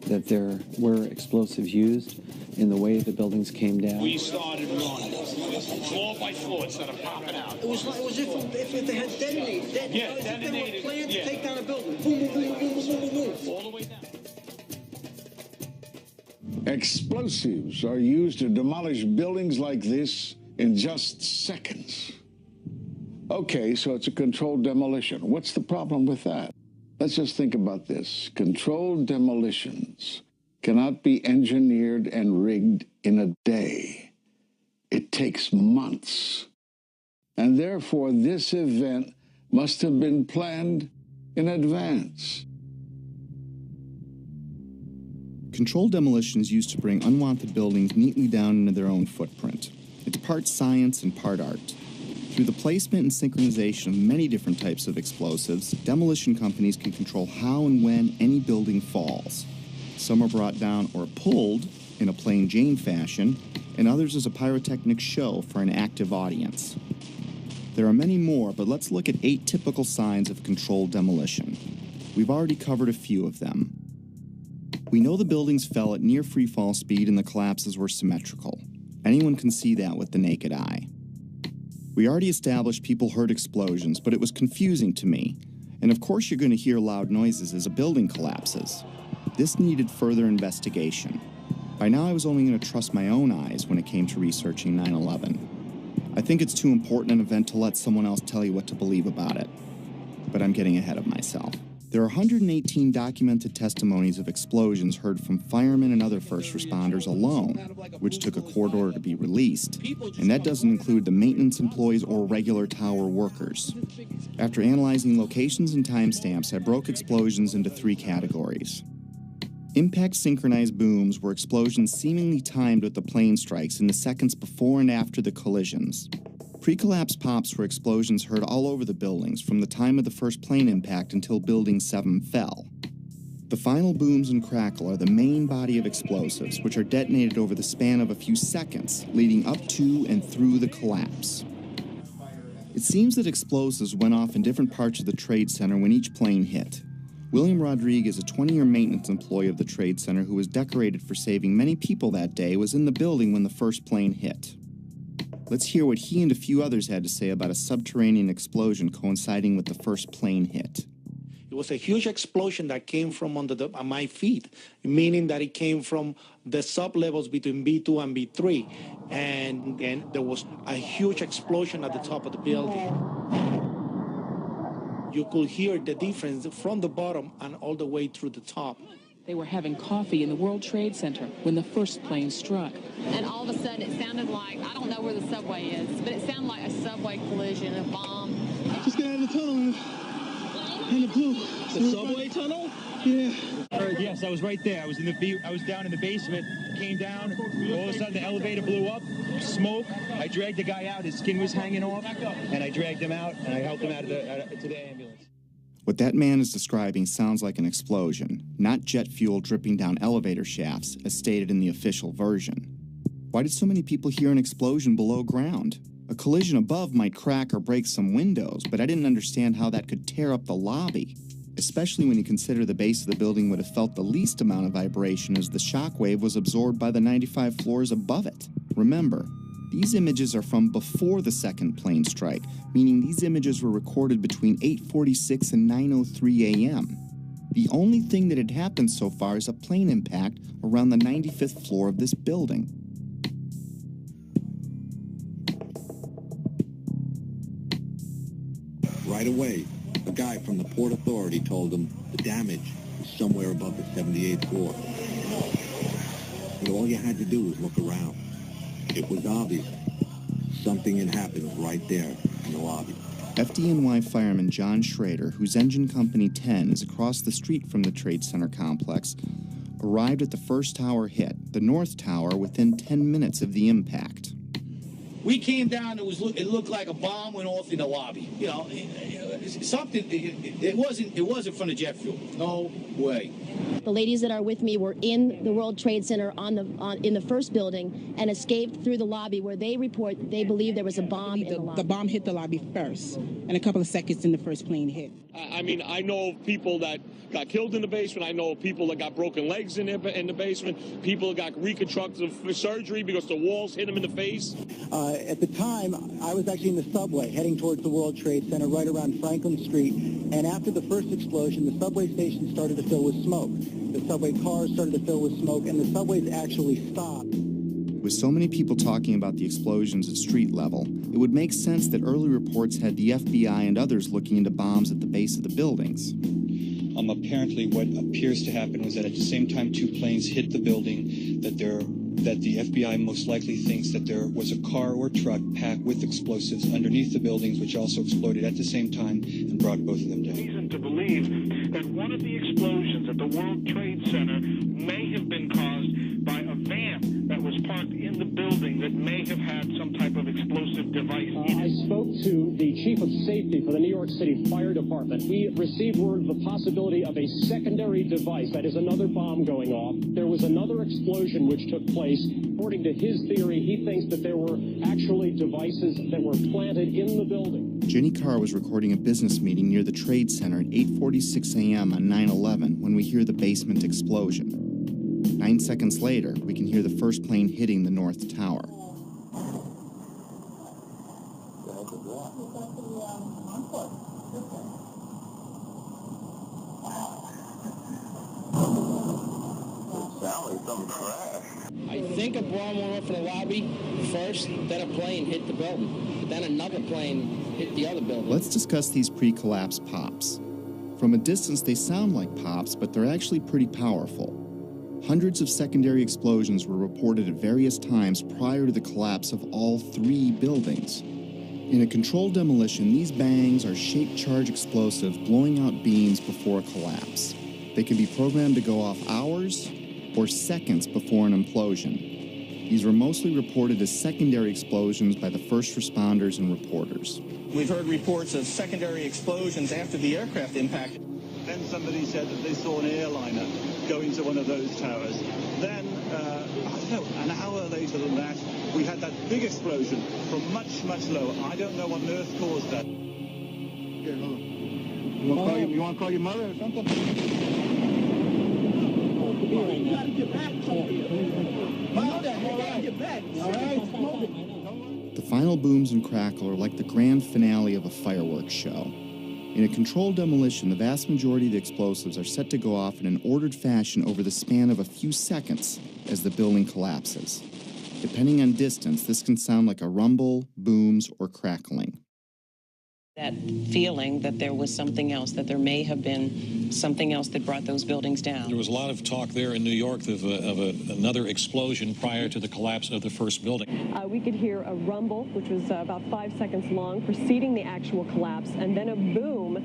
that there were explosives used in the way the buildings came down. We started running floor by floor instead of popping out. It was like if they had detonated. Yeah, detonated. They were planned to take down a building. Boom, boom, boom, boom, boom, boom, boom. All the way down. Explosives are used to demolish buildings like this in just seconds. Okay, so it's a controlled demolition. What's the problem with that? Let's just think about this. Controlled demolitions cannot be engineered and rigged in a day. It takes months. And therefore, this event must have been planned in advance. Controlled demolition is used to bring unwanted buildings neatly down into their own footprint. It's part science and part art. Through the placement and synchronization of many different types of explosives, demolition companies can control how and when any building falls. Some are brought down or pulled in a plain Jane fashion, and others as a pyrotechnic show for an active audience. There are many more, but let's look at 8 typical signs of controlled demolition. We've already covered a few of them. We know the buildings fell at near freefall speed and the collapses were symmetrical. Anyone can see that with the naked eye. We already established people heard explosions, but it was confusing to me. And of course you're going to hear loud noises as a building collapses. This needed further investigation. By now I was only going to trust my own eyes when it came to researching 9/11. I think it's too important an event to let someone else tell you what to believe about it. But I'm getting ahead of myself. There are 118 documented testimonies of explosions heard from firemen and other first responders alone, which took a court order to be released, and that doesn't include the maintenance employees or regular tower workers. After analyzing locations and timestamps, I broke explosions into 3 categories. Impact synchronized booms were explosions seemingly timed with the plane strikes in the seconds before and after the collisions. Pre-collapse pops were explosions heard all over the buildings from the time of the first plane impact until Building 7 fell. The final booms and crackle are the main body of explosives, which are detonated over the span of a few seconds, leading up to and through the collapse. It seems that explosives went off in different parts of the Trade Center when each plane hit. William Rodriguez, a 20-year maintenance employee of the Trade Center who was decorated for saving many people that day, was in the building when the first plane hit. Let's hear what he and a few others had to say about a subterranean explosion coinciding with the first plane hit. It was a huge explosion that came from under my feet, meaning that it came from the sub-levels between B2 and B3. And there was a huge explosion at the top of the building. You could hear the difference from the bottom and all the way through the top. They were having coffee in the World Trade Center when the first plane struck. And all of a sudden it sounded like, I don't know where the subway is, but it sounded like a subway collision, a bomb. Just got out of the tunnel and it blew. The subway tunnel? Yeah. Yes, I was right there. I was down in the basement, came down, all of a sudden the elevator blew up, smoke. I dragged the guy out, his skin was hanging off, and I dragged him out, and I helped him out to the ambulance. What that man is describing sounds like an explosion, not jet fuel dripping down elevator shafts, as stated in the official version. Why did so many people hear an explosion below ground? A collision above might crack or break some windows, but I didn't understand how that could tear up the lobby, especially when you consider the base of the building would have felt the least amount of vibration as the shockwave was absorbed by the 95 floors above it. Remember, these images are from before the second plane strike, meaning these images were recorded between 8:46 and 9:03 a.m. The only thing that had happened so far is a plane impact around the 95th floor of this building. Right away, a guy from the Port Authority told him the damage was somewhere above the 78th floor. And all you had to do was look around. It was obvious. Something had happened right there in the lobby. FDNY fireman John Schrader, whose engine company 10 is across the street from the Trade Center complex, arrived at the first tower hit, the North Tower, within 10 minutes of the impact. We came down. It looked like a bomb went off in the lobby. You know, something. It wasn't from the jet fuel. No way. The ladies that are with me were in the World Trade Center in the first building and escaped through the lobby, where they report they believe there was a bomb in the lobby. The bomb hit the lobby first, and a couple of seconds in the first plane hit. I mean, I know of people that got killed in the basement. I know of people that got broken legs in the basement. People that got reconstructive surgery because the walls hit them in the face. At the time, I was actually in the subway heading towards the World Trade Center right around Franklin Street, and after the first explosion, the subway station started to fill with smoke. The subway cars started to fill with smoke, and the subways actually stopped. With so many people talking about the explosions at street level, it would make sense that early reports had the FBI and others looking into bombs at the base of the buildings. Apparently what appears to happen was that at the same time two planes hit the building, that the FBI most likely thinks that there was a car or truck packed with explosives underneath the buildings, which also exploded at the same time and brought both of them down. Reason to believe that one of the explosions at the World Trade Center may have been caused by a van that was parked in the building that may have had some type of explosive device in it. I spoke to the chief of safety for the New York City Fire Department. He received word of the possibility of a secondary device, that is another bomb going off. There was another explosion which took place. According to his theory, he thinks that there were actually devices that were planted in the building. Jenny Carr was recording a business meeting near the Trade Center at 8:46 a.m. on 9/11 when we hear the basement explosion. 9 seconds later, we can hear the first plane hitting the North Tower. I think a bomb went off in the lobby first, then a plane hit the building, but then another plane hit the other building. Let's discuss these pre-collapse pops. From a distance, they sound like pops, but they're actually pretty powerful. Hundreds of secondary explosions were reported at various times prior to the collapse of all 3 buildings. In a controlled demolition, these bangs are shaped charge explosives blowing out beams before a collapse. They can be programmed to go off hours or seconds before an implosion. These were mostly reported as secondary explosions by the first responders and reporters. We've heard reports of secondary explosions after the aircraft impact. Then somebody said that they saw an airliner go into one of those towers. Then, I don't know, an hour later than that, we had that big explosion from much, much lower. I don't know what on earth caused that. Here, hold on. You want to call your mother or something? You gotta get back. The final booms and crackle are like the grand finale of a fireworks show. In a controlled demolition, the vast majority of the explosives are set to go off in an ordered fashion over the span of a few seconds as the building collapses. Depending on distance, this can sound like a rumble, booms, or crackling. That feeling that there was something else, that there may have been something else that brought those buildings down. There was a lot of talk there in New York of another explosion prior to the collapse of the first building. We could hear a rumble, which was about 5 seconds long, preceding the actual collapse, and then a boom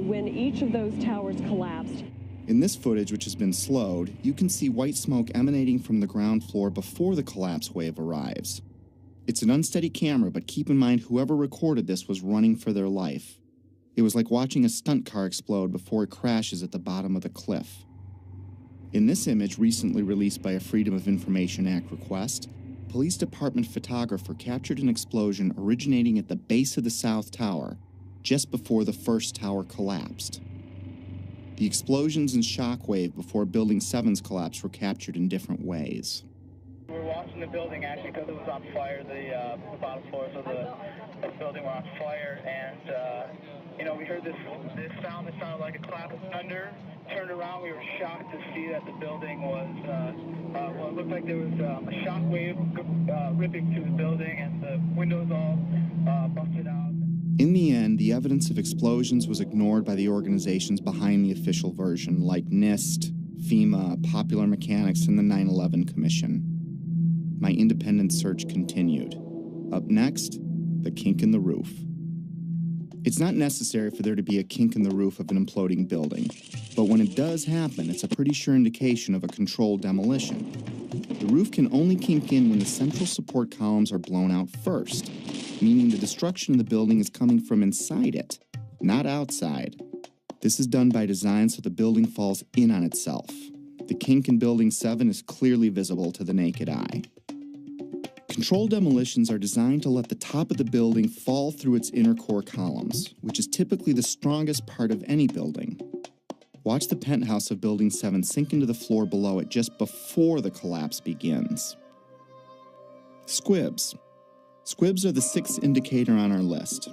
when each of those towers collapsed. In this footage, which has been slowed, you can see white smoke emanating from the ground floor before the collapse wave arrives. It's an unsteady camera, but keep in mind whoever recorded this was running for their life. It was like watching a stunt car explode before it crashes at the bottom of the cliff. In this image, recently released by a Freedom of Information Act request, police department photographer captured an explosion originating at the base of the South Tower, just before the first tower collapsed. The explosions and shockwave before Building 7's collapse were captured in different ways. We were watching the building actually because it was on fire. The bottom floors of the building were on fire, and we heard this sound that sounded like a clap of thunder. Turned around, we were shocked to see that the building was, it looked like there was a shock wave ripping through the building, and the windows all busted out. In the end, the evidence of explosions was ignored by the organizations behind the official version, like NIST, FEMA, Popular Mechanics, and the 9/11 Commission. My independent search continued. Up next, the kink in the roof. It's not necessary for there to be a kink in the roof of an imploding building, but when it does happen, it's a pretty sure indication of a controlled demolition. The roof can only kink in when the central support columns are blown out first, meaning the destruction of the building is coming from inside it, not outside. This is done by design so the building falls in on itself. The kink in Building 7 is clearly visible to the naked eye. Controlled demolitions are designed to let the top of the building fall through its inner core columns, which is typically the strongest part of any building. Watch the penthouse of Building 7 sink into the floor below it just before the collapse begins. Squibs. Squibs are the sixth indicator on our list.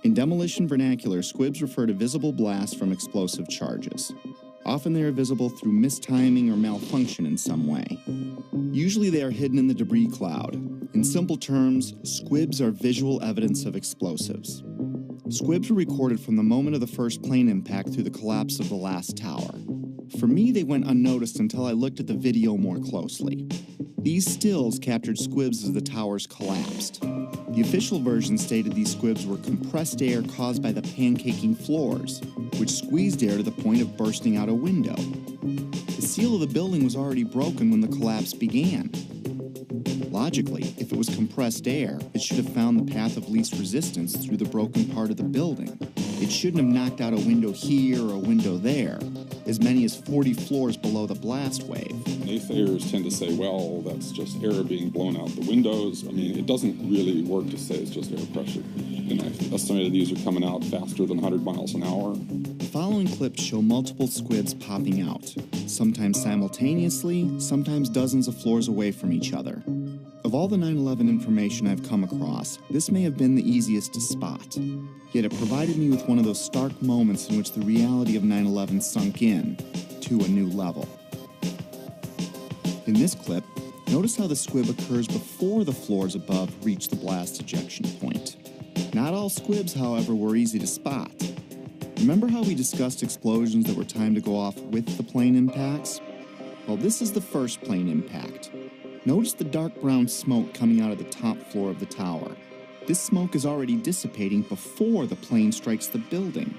In demolition vernacular, squibs refer to visible blasts from explosive charges. Often they are visible through mistiming or malfunction in some way. Usually they are hidden in the debris cloud. In simple terms, squibs are visual evidence of explosives. Squibs were recorded from the moment of the first plane impact through the collapse of the last tower. For me, they went unnoticed until I looked at the video more closely. These stills captured squibs as the towers collapsed. The official version stated these squibs were compressed air caused by the pancaking floors, which squeezed air to the point of bursting out a window. The seal of the building was already broken when the collapse began. Logically, if it was compressed air, it should have found the path of least resistance through the broken part of the building. It shouldn't have knocked out a window here or a window there, as many as 40 floors below the blast wave. Naysayers tend to say, well, that's just air being blown out the windows. I mean, it doesn't really work to say it's just air pressure. And I've estimated these are coming out faster than 100 miles an hour. The following clips show multiple squibs popping out, sometimes simultaneously, sometimes dozens of floors away from each other. Of all the 9/11 information I've come across, this may have been the easiest to spot. Yet it provided me with one of those stark moments in which the reality of 9/11 sunk in to a new level. In this clip, notice how the squib occurs before the floors above reach the blast ejection point. Not all squibs, however, were easy to spot. Remember how we discussed explosions that were timed to go off with the plane impacts? Well, this is the first plane impact. Notice the dark brown smoke coming out of the top floor of the tower. This smoke is already dissipating before the plane strikes the building.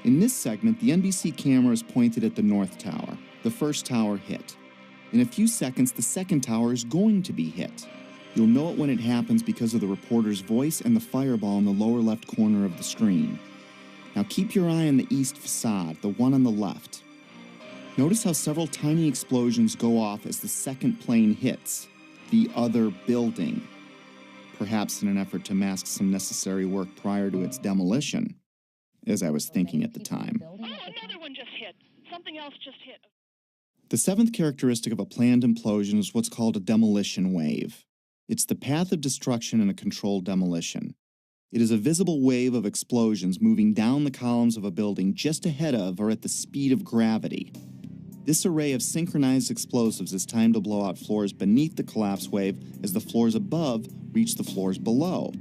In this segment, the NBC camera is pointed at the north tower, the first tower hit. In a few seconds, the second tower is going to be hit. You'll know it when it happens because of the reporter's voice and the fireball in the lower left corner of the screen. Now keep your eye on the east facade, the one on the left. Notice how several tiny explosions go off as the second plane hits the other building, perhaps in an effort to mask some necessary work prior to its demolition, as I was thinking at the time. Oh, another one just hit. Something else just hit. The seventh characteristic of a planned implosion is what's called a demolition wave. It's the path of destruction in a controlled demolition. It is a visible wave of explosions moving down the columns of a building just ahead of or at the speed of gravity. This array of synchronized explosives is timed to blow out floors beneath the collapse wave as the floors above reach the floors below,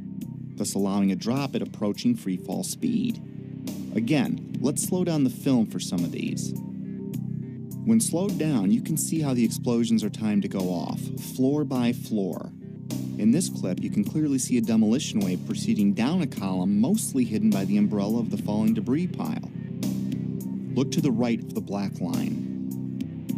thus allowing a drop at approaching freefall speed. Again, let's slow down the film for some of these. When slowed down, you can see how the explosions are timed to go off, floor by floor. In this clip, you can clearly see a demolition wave proceeding down a column mostly hidden by the umbrella of the falling debris pile. Look to the right of the black line.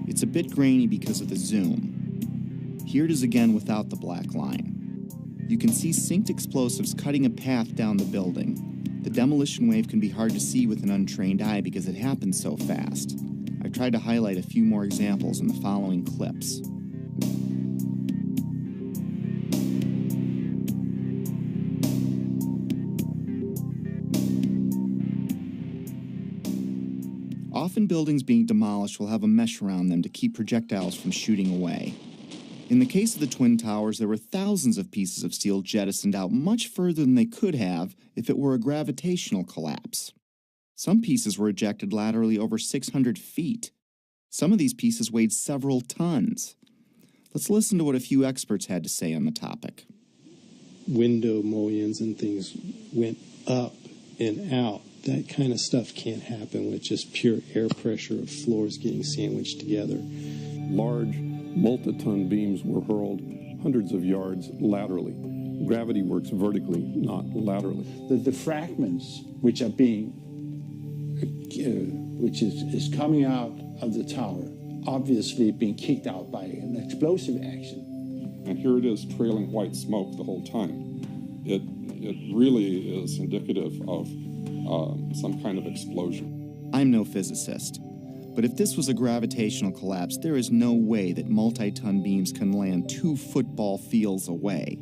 It's a bit grainy because of the zoom. Here it is again without the black line. You can see synced explosives cutting a path down the building. The demolition wave can be hard to see with an untrained eye because it happens so fast. I've tried to highlight a few more examples in the following clips. Often buildings being demolished will have a mesh around them to keep projectiles from shooting away. In the case of the Twin Towers, there were thousands of pieces of steel jettisoned out much further than they could have if it were a gravitational collapse. Some pieces were ejected laterally over 600 feet. Some of these pieces weighed several tons. Let's listen to what a few experts had to say on the topic. Window mullions and things went up and out. That kind of stuff can't happen with just pure air pressure of floors getting sandwiched together. Large, multi-ton beams were hurled hundreds of yards laterally. Gravity works vertically, not laterally. The fragments which are being, which is coming out of the tower obviously being kicked out by an explosive action. And here it is trailing white smoke the whole time. It really is indicative of some kind of explosion. I'm no physicist, but if this was a gravitational collapse, there is no way that multi-ton beams can land 2 football fields away.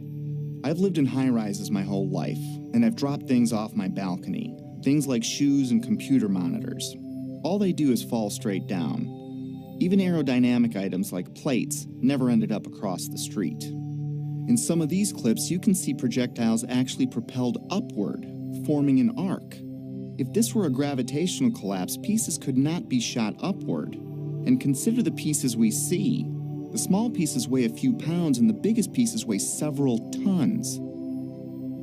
I've lived in high-rises my whole life, and I've dropped things off my balcony, things like shoes and computer monitors. All they do is fall straight down. Even aerodynamic items like plates never ended up across the street. In some of these clips, you can see projectiles actually propelled upward, forming an arc. If this were a gravitational collapse, pieces could not be shot upward. And consider the pieces we see. The small pieces weigh a few pounds and the biggest pieces weigh several tons.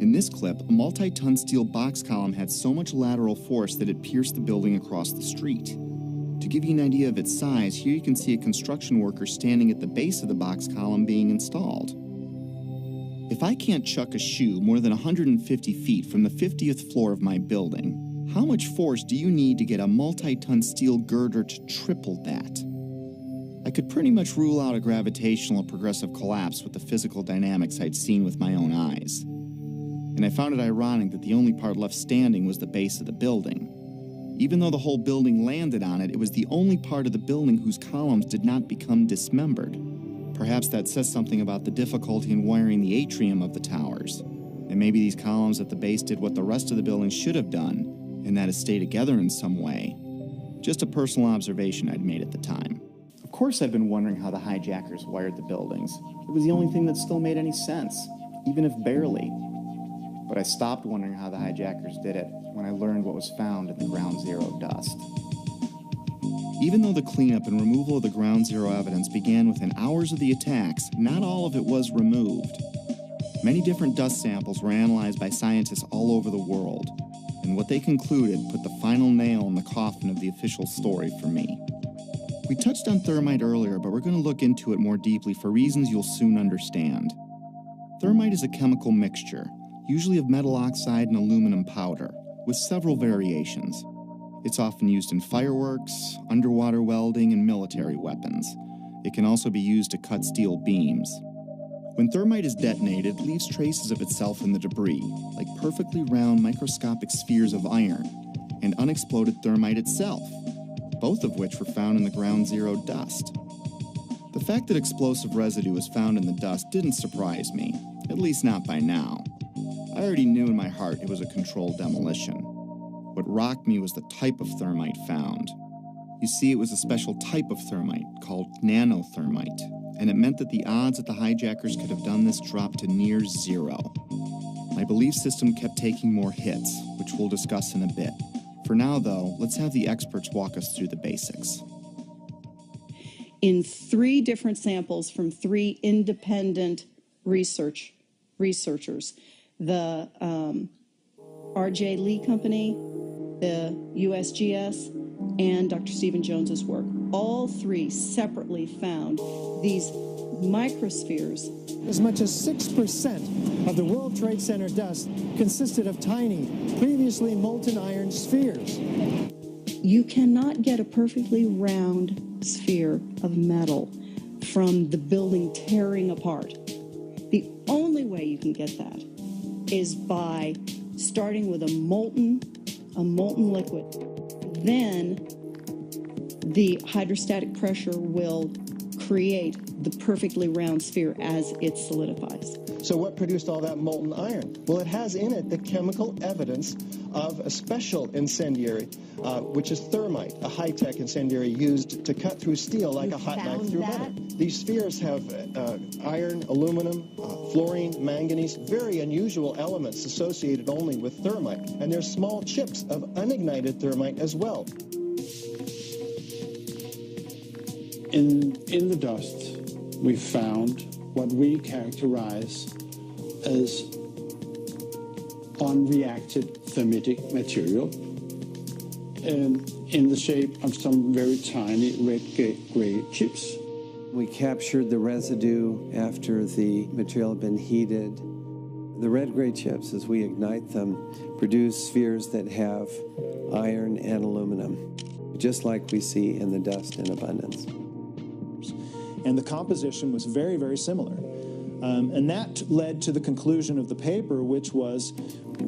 In this clip, a multi-ton steel box column had so much lateral force that it pierced the building across the street. To give you an idea of its size, here you can see a construction worker standing at the base of the box column being installed. If I can't chuck a shoe more than 150 feet from the 50th floor of my building, how much force do you need to get a multi-ton steel girder to triple that? I could pretty much rule out a gravitational or progressive collapse with the physical dynamics I'd seen with my own eyes. And I found it ironic that the only part left standing was the base of the building. Even though the whole building landed on it, it was the only part of the building whose columns did not become dismembered. Perhaps that says something about the difficulty in wiring the atrium of the towers. And maybe these columns at the base did what the rest of the building should have done, and that is stay together in some way. Just a personal observation I'd made at the time. Of course I've been wondering how the hijackers wired the buildings. It was the only thing that still made any sense, even if barely. But I stopped wondering how the hijackers did it when I learned what was found in the Ground Zero dust. Even though the cleanup and removal of the Ground Zero evidence began within hours of the attacks, not all of it was removed. Many different dust samples were analyzed by scientists all over the world, and what they concluded put the final nail in the coffin of the official story for me. We touched on thermite earlier, but we're going to look into it more deeply for reasons you'll soon understand. Thermite is a chemical mixture, usually of metal oxide and aluminum powder, with several variations. It's often used in fireworks, underwater welding, and military weapons. It can also be used to cut steel beams. When thermite is detonated, it leaves traces of itself in the debris, like perfectly round microscopic spheres of iron, and unexploded thermite itself, both of which were found in the Ground Zero dust. The fact that explosive residue was found in the dust didn't surprise me, at least not by now. I already knew in my heart it was a controlled demolition. What rocked me was the type of thermite found. You see, it was a special type of thermite called nanothermite, and it meant that the odds that the hijackers could have done this dropped to near zero. My belief system kept taking more hits, which we'll discuss in a bit. For now, though, let's have the experts walk us through the basics. In 3 different samples from 3 independent researchers, the R.J. Lee Company, the USGS, and Dr. Stephen Jones's work. All 3 separately found these microspheres. As much as 6% of the World Trade Center dust consisted of tiny, previously molten iron spheres. You cannot get a perfectly round sphere of metal from the building tearing apart. The only way you can get that is by starting with a molten liquid. Then the hydrostatic pressure will create the perfectly round sphere as it solidifies. So what produced all that molten iron? Well, it has in it the chemical evidence of a special incendiary, which is thermite, a high-tech incendiary used to cut through steel like a hot knife through butter. These spheres have iron, aluminum, fluorine, manganese, very unusual elements associated only with thermite. And there's small chips of unignited thermite as well. In the dust, we found what we characterize as unreacted thermitic material in the shape of some very tiny red-gray chips. We captured the residue after the material had been heated. The red-gray chips, as we ignite them, produce spheres that have iron and aluminum, just like we see in the dust in abundance. and the composition was very, very similar. And that led to the conclusion of the paper, which was,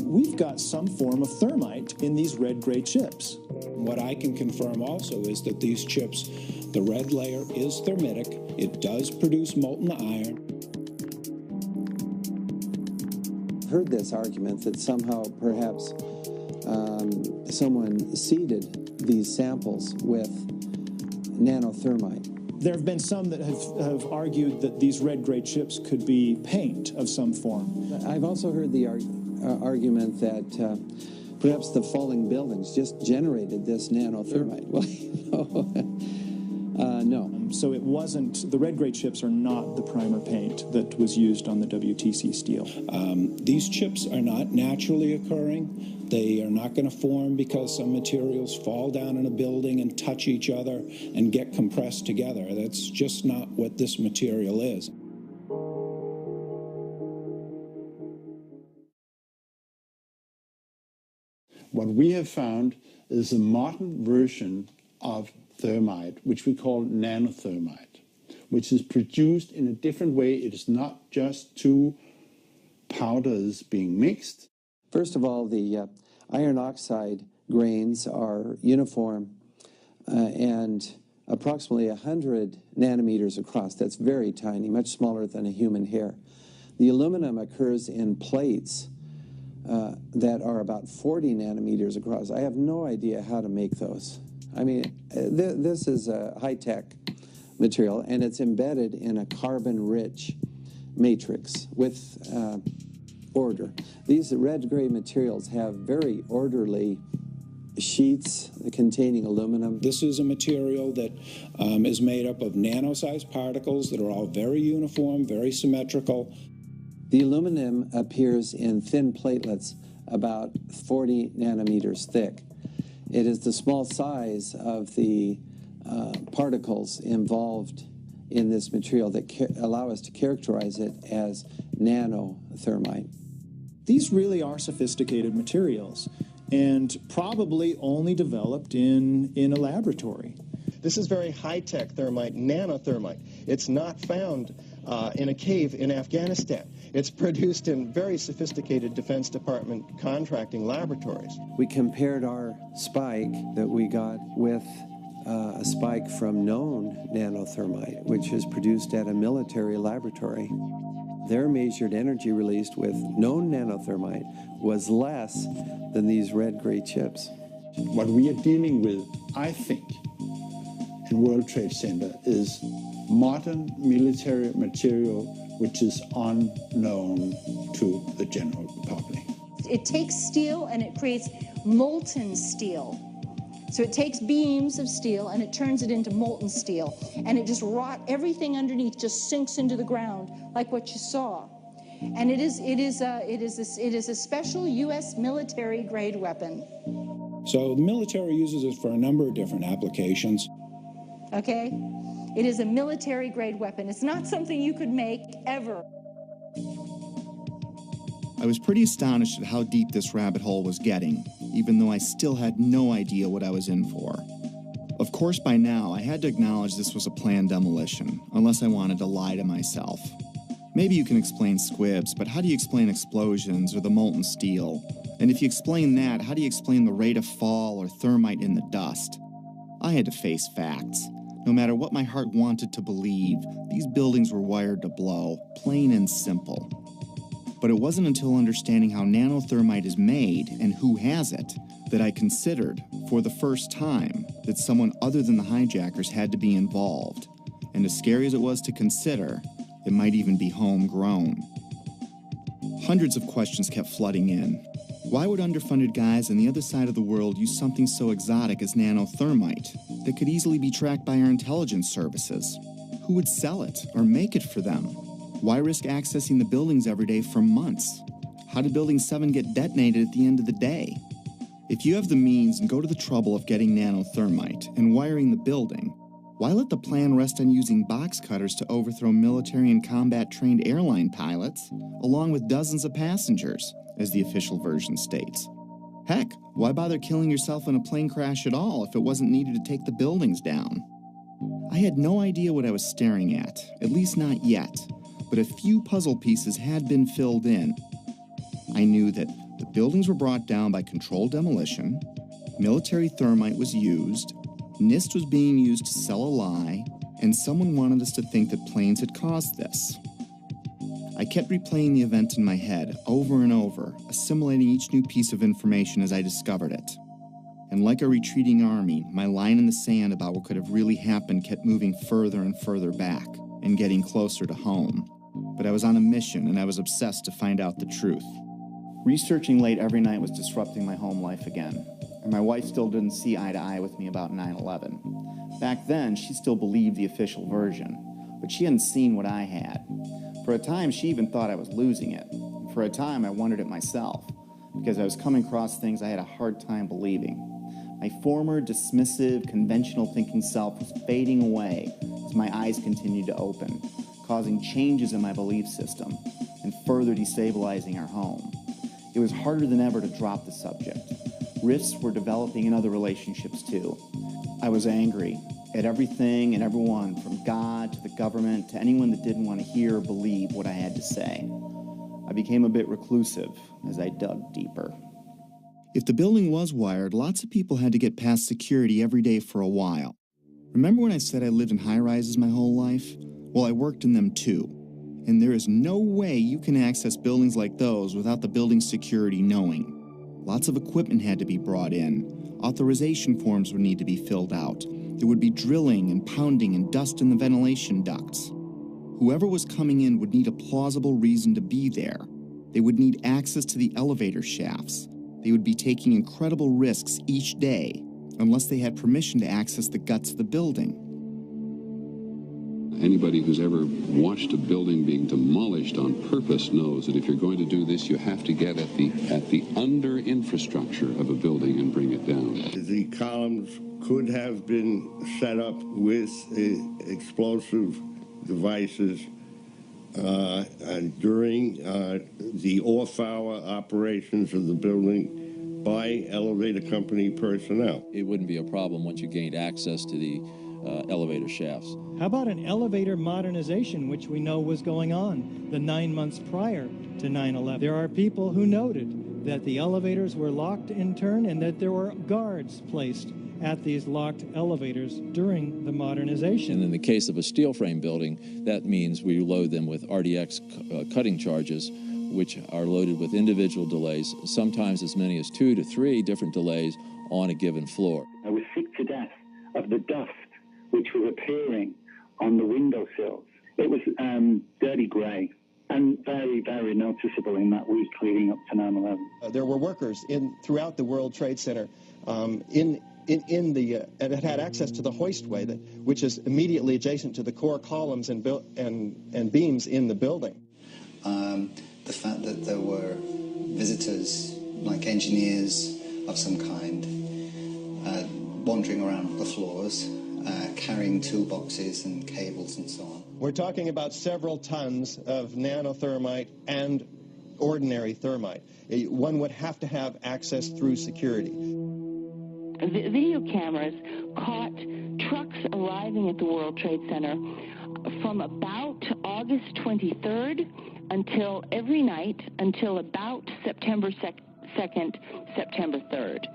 we've got some form of thermite in these red-gray chips. What I can confirm also is that these chips, the red layer is thermitic. It does produce molten iron. I've heard this argument that somehow perhaps someone seeded these samples with nanothermite. There have been some that have argued that these red-gray chips could be paint of some form. I've also heard the argument that perhaps the falling buildings just generated this nanothermite. Well, no. So it wasn't, the red-gray chips are not the primer paint that was used on the WTC steel. These chips are not naturally occurring. They are not going to form because some materials fall down in a building and touch each other and get compressed together. That's just not what this material is. What we have found is a modern version of thermite, which we call nanothermite, which is produced in a different way. It is not just two powders being mixed. First of all, the iron oxide grains are uniform and approximately 100 nanometers across. That's very tiny, much smaller than a human hair. The aluminum occurs in plates that are about 40 nanometers across. I have no idea how to make those. I mean, this is a high-tech material, and it's embedded in a carbon-rich matrix with order. These red-gray materials have very orderly sheets containing aluminum. This is a material that is made up of nano-sized particles that are all very uniform, very symmetrical. The aluminum appears in thin platelets about 40 nanometers thick. It is the small size of the particles involved in this material that allow us to characterize it as nanothermite. These really are sophisticated materials and probably only developed in a laboratory. This is very high-tech thermite, nanothermite. It's not found in a cave in Afghanistan. It's produced in very sophisticated Defense Department contracting laboratories. We compared our spike that we got with a spike from known nanothermite, which is produced at a military laboratory. Their measured energy released with known nanothermite was less than these red-gray chips. What we are dealing with, I think, in World Trade Center is modern military material which is unknown to the general public. It takes steel and it creates molten steel. So it takes beams of steel and it turns it into molten steel, and it just everything underneath just sinks into the ground like what you saw. And it is a special U.S. military grade weapon. So the military uses it for a number of different applications. Okay? It is a military grade weapon. It's not something you could make ever. I was pretty astonished at how deep this rabbit hole was getting, even though I still had no idea what I was in for. Of course, by now, I had to acknowledge this was a planned demolition, unless I wanted to lie to myself. Maybe you can explain squibs, but how do you explain explosions or the molten steel? And if you explain that, how do you explain the rate of fall or thermite in the dust? I had to face facts. No matter what my heart wanted to believe, these buildings were wired to blow, plain and simple. But it wasn't until understanding how nanothermite is made and who has it that I considered, for the first time, that someone other than the hijackers had to be involved. And as scary as it was to consider, it might even be homegrown. Hundreds of questions kept flooding in. Why would underfunded guys on the other side of the world use something so exotic as nanothermite that could easily be tracked by our intelligence services? Who would sell it or make it for them? Why risk accessing the buildings every day for months? How did Building 7 get detonated at the end of the day? If you have the means and go to the trouble of getting nanothermite and wiring the building, why let the plan rest on using box cutters to overthrow military and combat-trained airline pilots, along with dozens of passengers, as the official version states? Heck, why bother killing yourself in a plane crash at all if it wasn't needed to take the buildings down? I had no idea what I was staring at least not yet, but a few puzzle pieces had been filled in. I knew that the buildings were brought down by controlled demolition, military thermite was used, NIST was being used to sell a lie, and someone wanted us to think that planes had caused this. I kept replaying the event in my head over and over, assimilating each new piece of information as I discovered it. And like a retreating army, my line in the sand about what could have really happened kept moving further and further back, and getting closer to home. But I was on a mission, and I was obsessed to find out the truth. Researching late every night was disrupting my home life again, and my wife still didn't see eye to eye with me about 9/11. Back then, she still believed the official version, but she hadn't seen what I had. For a time, she even thought I was losing it. For a time, I wondered it myself, because I was coming across things I had a hard time believing. My former dismissive, conventional thinking self was fading away as my eyes continued to open, causing changes in my belief system and further destabilizing our home. It was harder than ever to drop the subject. Rifts were developing in other relationships too. I was angry at everything and everyone, from God to the government to anyone that didn't want to hear or believe what I had to say. I became a bit reclusive as I dug deeper. If the building was wired, lots of people had to get past security every day for a while. Remember when I said I lived in high-rises my whole life? Well, I worked in them too. And there is no way you can access buildings like those without the building security knowing. Lots of equipment had to be brought in. Authorization forms would need to be filled out. There would be drilling and pounding and dust in the ventilation ducts. Whoever was coming in would need a plausible reason to be there. They would need access to the elevator shafts. They would be taking incredible risks each day unless they had permission to access the guts of the building. Anybody who's ever watched a building being demolished on purpose knows that if you're going to do this, you have to get at the under infrastructure of a building and bring it down. The columns could have been set up with explosive devices during the off-hour operations of the building by elevator company personnel. It wouldn't be a problem once you gained access to the elevator shafts. How about an elevator modernization, which we know was going on the 9 months prior to 9/11? There are people who noted that the elevators were locked in turn and that there were guards placed at these locked elevators during the modernization. And in the case of a steel frame building, that means we load them with RDX cutting charges, which are loaded with individual delays, sometimes as many as 2 to 3 different delays on a given floor. I was sick to death of the dust which was appearing on the windowsills. It was dirty grey and very, very noticeable in that week leading up to 9/11. There were workers throughout the World Trade Center and it had access to the hoistway, which is immediately adjacent to the core columns and beams in the building. The fact that there were visitors, like engineers of some kind, wandering around the floors, carrying toolboxes and cables and so on. We're talking about several tons of nanothermite and ordinary thermite. One would have to have access through security. Video cameras caught trucks arriving at the World Trade Center from about August 23rd until every night until about September 2nd, September 3rd.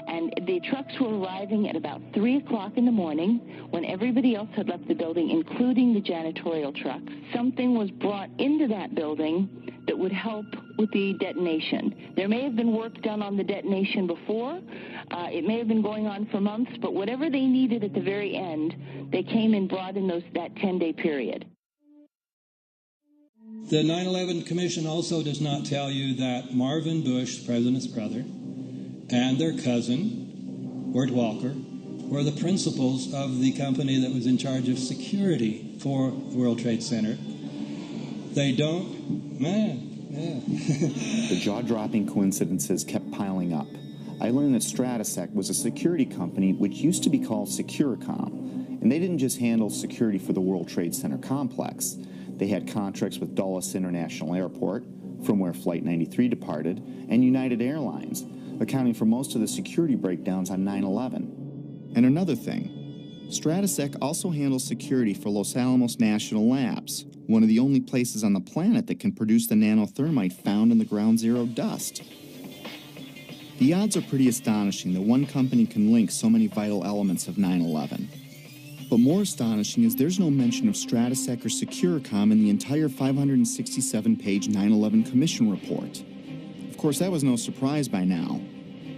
And the trucks were arriving at about 3 o'clock in the morning when everybody else had left the building, including the janitorial trucks. Something was brought into that building that would help with the detonation. There may have been work done on the detonation before. It may have been going on for months, but whatever they needed at the very end, they came and brought in that 10-day period. The 9/11 Commission also does not tell you that Marvin Bush, the president's brother, and their cousin, Wirt Walker, were the principals of the company that was in charge of security for the World Trade Center. They don't, The jaw-dropping coincidences kept piling up. I learned that Stratosec was a security company which used to be called Securicom, and they didn't just handle security for the World Trade Center complex. They had contracts with Dulles International Airport, from where Flight 93 departed, and United Airlines, accounting for most of the security breakdowns on 9/11. And another thing, Stratosec also handles security for Los Alamos National Labs, one of the only places on the planet that can produce the nanothermite found in the ground zero dust. The odds are pretty astonishing that one company can link so many vital elements of 9/11. But more astonishing is there's no mention of Stratosec or Securicom in the entire 567-page 9/11 Commission report. Of course, that was no surprise by now.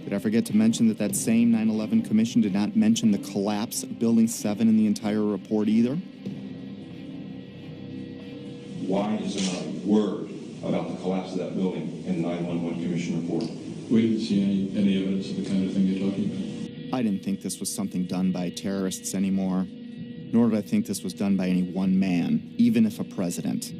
Did I forget to mention that that same 9/11 Commission did not mention the collapse of Building 7 in the entire report either? Why is there not a word about the collapse of that building in the 9/11 Commission report? We didn't see any evidence of the kind of thing you're talking about. I didn't think this was something done by terrorists anymore, nor did I think this was done by any one man, even if a president.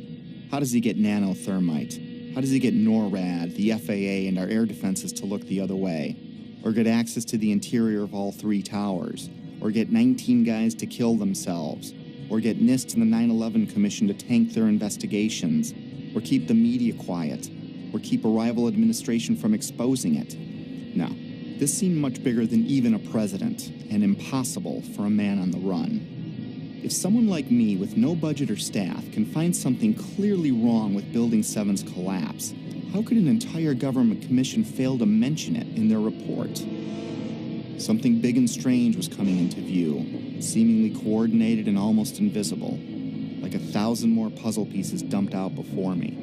How does he get nanothermite? How does he get NORAD, the FAA, and our air defenses to look the other way? Or get access to the interior of all 3 towers? Or get 19 guys to kill themselves? Or get NIST and the 9/11 Commission to tank their investigations? Or keep the media quiet? Or keep a rival administration from exposing it? No, this seemed much bigger than even a president, and impossible for a man on the run. If someone like me with no budget or staff can find something clearly wrong with Building 7's collapse, how could an entire government commission fail to mention it in their report? Something big and strange was coming into view, seemingly coordinated and almost invisible, like 1,000 more puzzle pieces dumped out before me.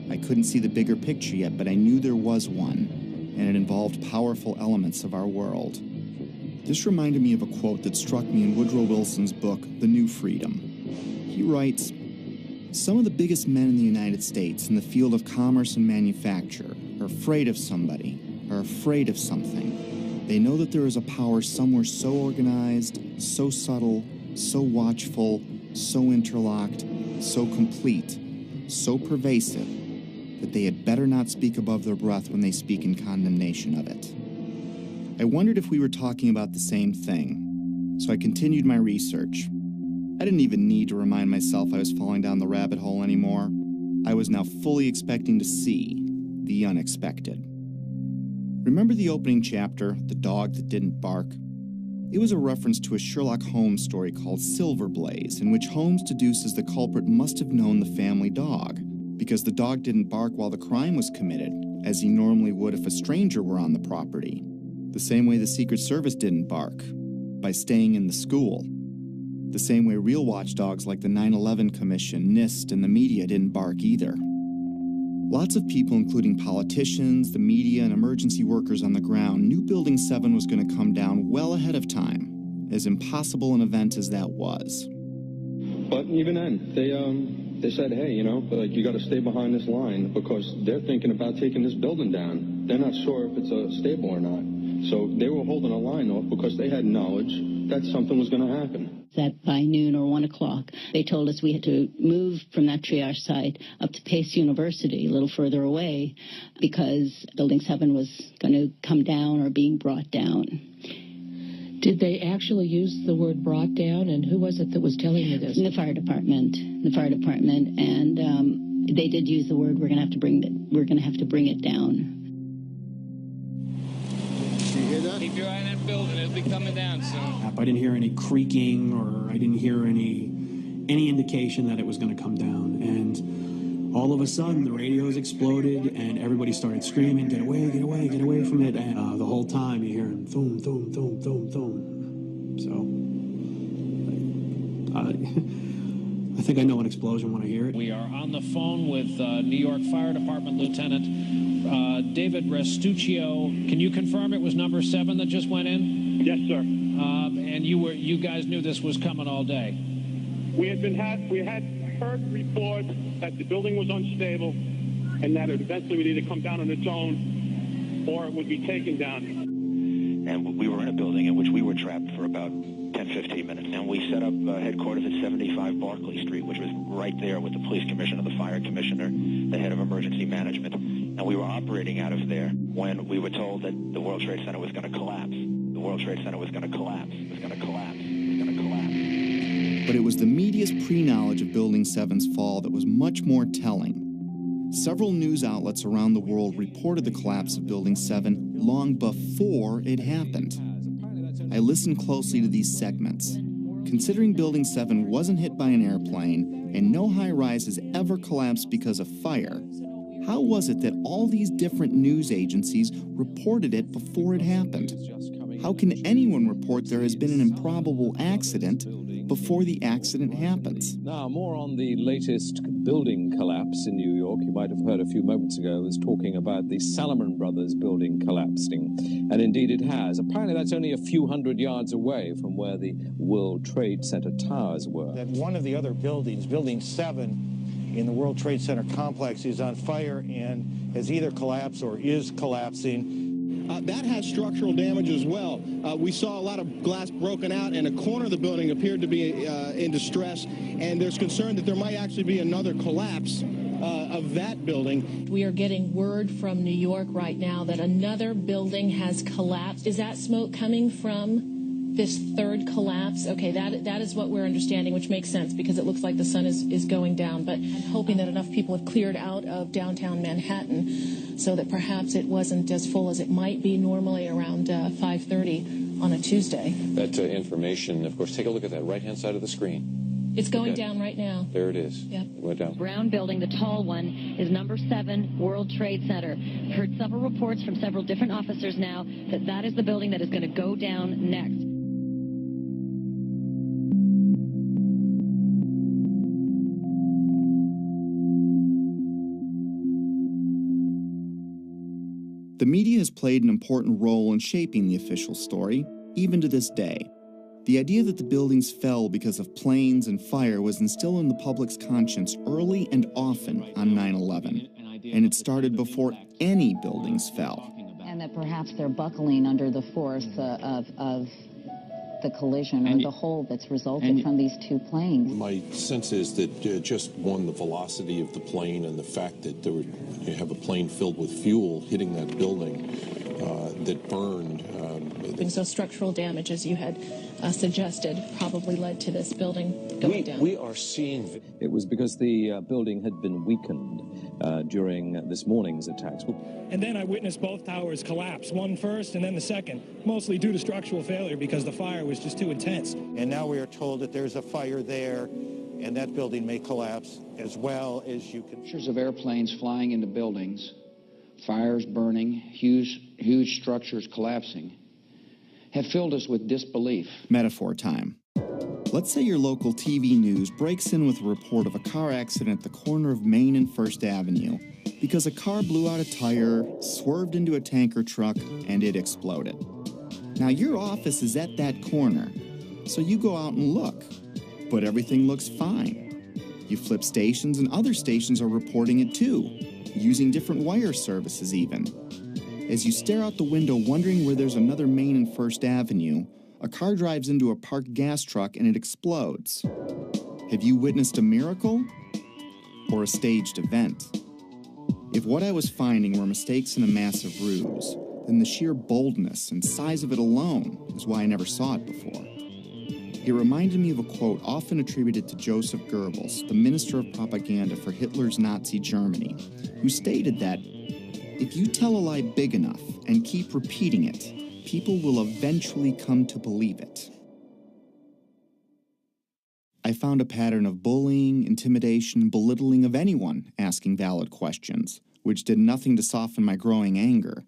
I couldn't see the bigger picture yet, but I knew there was one, and it involved powerful elements of our world. This reminded me of a quote that struck me in Woodrow Wilson's book, The New Freedom. He writes, "Some of the biggest men in the United States in the field of commerce and manufacture are afraid of somebody, are afraid of something. They know that there is a power somewhere so organized, so subtle, so watchful, so interlocked, so complete, so pervasive, that they had better not speak above their breath when they speak in condemnation of it." I wondered if we were talking about the same thing, so I continued my research. I didn't even need to remind myself I was falling down the rabbit hole anymore. I was now fully expecting to see the unexpected. Remember the opening chapter, The Dog That Didn't Bark? It was a reference to a Sherlock Holmes story called Silver Blaze, in which Holmes deduces the culprit must have known the family dog, because the dog didn't bark while the crime was committed, as he normally would if a stranger were on the property. The same way the Secret Service didn't bark, by staying in the school. The same way real watchdogs like the 9/11 Commission, NIST, and the media didn't bark either. Lots of people, including politicians, the media, and emergency workers on the ground, knew Building 7 was going to come down well ahead of time, as impossible an event as that was. But even then, they said, hey, you got to stay behind this line because they're thinking about taking this building down. They're not sure if it's stable or not. So they were holding a line off because they had knowledge that something was going to happen. That by noon or 1 o'clock, they told us we had to move from that triage site up to Pace University, a little further away, because Building 7 was going to come down or being brought down. Did they actually use the word brought down, and who was it that was telling you this? The fire department, and they did use the word we're going to have to bring it down. Keep your eye on that building. It'll be coming down soon. I didn't hear any creaking, or I didn't hear any indication that it was going to come down. And all of a sudden, the radios exploded, and everybody started screaming, "Get away, get away, get away from it!" And the whole time, you're hearing thum, thum, thum, thum, thum. So, I think I know an explosion when I hear it. We are on the phone with New York Fire Department Lieutenant David Restuccio. Can you confirm it was number 7 that just went in? Yes, sir. And you guys knew this was coming all day? We had heard reports that the building was unstable and that it eventually would either come down on its own or it would be taken down. And we were in a building in which we were trapped for about 10-15 minutes. And we set up headquarters at 75 Barclay Street, which was right there with the police commissioner, the fire commissioner, the head of emergency management. And we were operating out of there when we were told that the World Trade Center was going to collapse. The World Trade Center was going to collapse. It was going to collapse. It was going to collapse. But it was the media's pre-knowledge of Building 7's fall that was much more telling. Several news outlets around the world reported the collapse of Building 7 long before it happened. I listened closely to these segments. Considering Building 7 wasn't hit by an airplane and no high-rise has ever collapsed because of fire, how was it that all these different news agencies reported it before it happened? How can anyone report there has been an improbable accident before the accident happens? Now, more on the latest building collapse in New York. You might have heard a few moments ago, I was talking about the Salomon Brothers building collapsing. And indeed it has. Apparently that's only a few hundred yards away from where the World Trade Center towers were. That one of the other buildings, Building 7 in the World Trade Center complex, is on fire and has either collapsed or is collapsing. That has structural damage as well. We saw a lot of glass broken out, and a corner of the building appeared to be in distress, and there's concern that there might actually be another collapse of that building. We are getting word from New York right now that another building has collapsed. Is that smoke coming from this third collapse? Okay, that is what we're understanding, which makes sense because it looks like the sun is going down. But I'm hoping that enough people have cleared out of downtown Manhattan so that perhaps it wasn't as full as it might be normally around 5:30 on a Tuesday. That information, of course, take a look at that right-hand side of the screen. It's going down right now. There it is. Yep. It went down. Brown building, the tall one, is number 7 World Trade Center. Heard several reports from several different officers now that that is the building that is going to go down next. The media has played an important role in shaping the official story, even to this day. The idea that the buildings fell because of planes and fire was instilled in the public's conscience early and often on 9/11, and it started before any buildings fell. And that perhaps they're buckling under the force of the collision or the hole that's resulted from these two planes. My sense is that just one, the velocity of the plane and the fact that you have a plane filled with fuel hitting that building that burned. And so structural damage, as you had suggested, probably led to this building going down. We are seeing... It was because the building had been weakened during this morning's attacks. And then I witnessed both towers collapse, one first and then the second, mostly due to structural failure because the fire was just too intense. And now we are told that there's a fire there, and that building may collapse as well as you can. Pictures of airplanes flying into buildings, fires burning, huge structures collapsing, have filled us with disbelief. Metaphor time. Let's say your local TV news breaks in with a report of a car accident at the corner of Main and First Avenue because a car blew out a tire, swerved into a tanker truck, and it exploded. Now your office is at that corner, so you go out and look, but everything looks fine. You flip stations and other stations are reporting it too, using different wire services even. As you stare out the window wondering where there's another Main and First Avenue, a car drives into a parked gas truck and it explodes. Have you witnessed a miracle or a staged event? If what I was finding were mistakes in a massive ruse, then the sheer boldness and size of it alone is why I never saw it before. It reminded me of a quote often attributed to Joseph Goebbels, the minister of propaganda for Hitler's Nazi Germany, who stated that if you tell a lie big enough and keep repeating it, people will eventually come to believe it. I found a pattern of bullying, intimidation, belittling of anyone asking valid questions, which did nothing to soften my growing anger,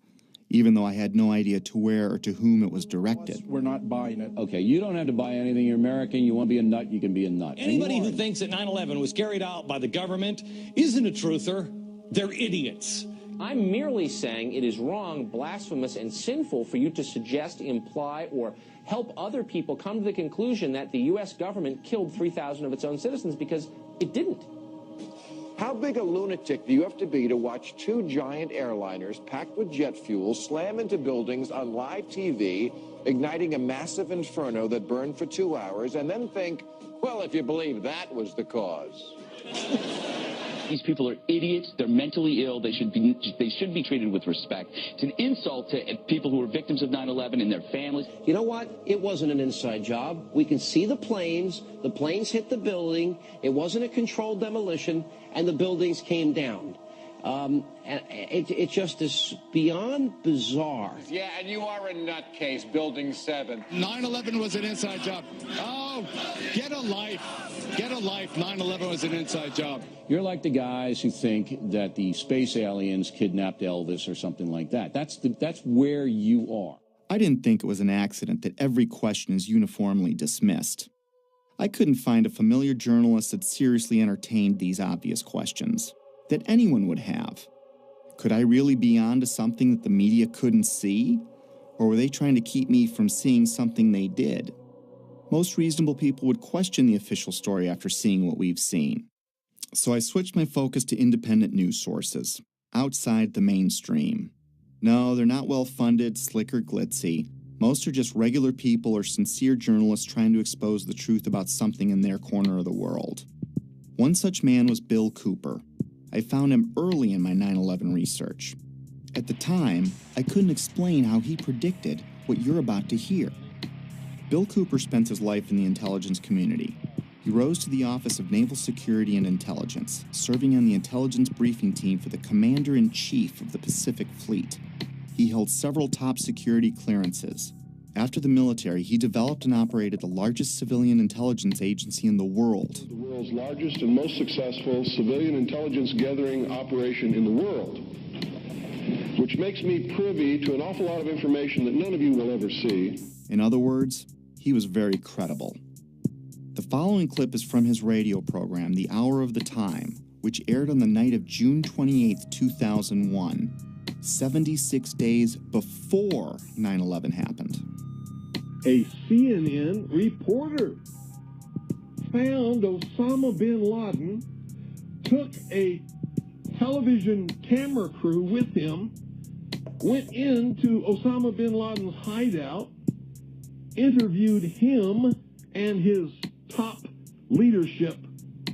even though I had no idea to where or to whom it was directed. We're not buying it. Okay, you don't have to buy anything. You're American. You want to be a nut, you can be a nut. Anybody who thinks that 9/11 was carried out by the government isn't a truther. They're idiots. I'm merely saying it is wrong, blasphemous, and sinful for you to suggest, imply, or help other people come to the conclusion that the U.S. government killed 3,000 of its own citizens, because it didn't. How big a lunatic do you have to be to watch two giant airliners packed with jet fuel slam into buildings on live TV, igniting a massive inferno that burned for 2 hours, and then think, well, if you believe that was the cause? These people are idiots. They're mentally ill. They should be treated with respect. It's an insult to people who are victims of 9/11 and their families. You know what? It wasn't an inside job. We can see the planes. The planes hit the building. It wasn't a controlled demolition, and the buildings came down. And it just is beyond bizarre. Yeah, and you are a nutcase, Building 7. 9/11 was an inside job. Oh, Oh, get a life. Get a life. 9/11 was an inside job. You're like the guys who think that the space aliens kidnapped Elvis or something like that. That's where you are. I didn't think it was an accident that every question is uniformly dismissed. I couldn't find a familiar journalist that seriously entertained these obvious questions, that anyone would have. Could I really be onto something that the media couldn't see? Or were they trying to keep me from seeing something they did? Most reasonable people would question the official story after seeing what we've seen. So I switched my focus to independent news sources, outside the mainstream. No, they're not well-funded, slick or glitzy. Most are just regular people or sincere journalists trying to expose the truth about something in their corner of the world. One such man was Bill Cooper. I found him early in my 9/11 research. At the time, I couldn't explain how he predicted what you're about to hear. Bill Cooper spent his life in the intelligence community. He rose to the Office of Naval Security and Intelligence, serving on the intelligence briefing team for the Commander-in-Chief of the Pacific Fleet. He held several top security clearances. After the military, he developed and operated the largest civilian intelligence agency in the world. The world's largest and most successful civilian intelligence gathering operation in the world, which makes me privy to an awful lot of information that none of you will ever see. In other words, he was very credible. The following clip is from his radio program, The Hour of the Time, which aired on the night of June 28, 2001, 76 days before 9/11 happened. A CNN reporter found Osama bin Laden, took a television camera crew with him, went into Osama bin Laden's hideout, interviewed him and his top leadership,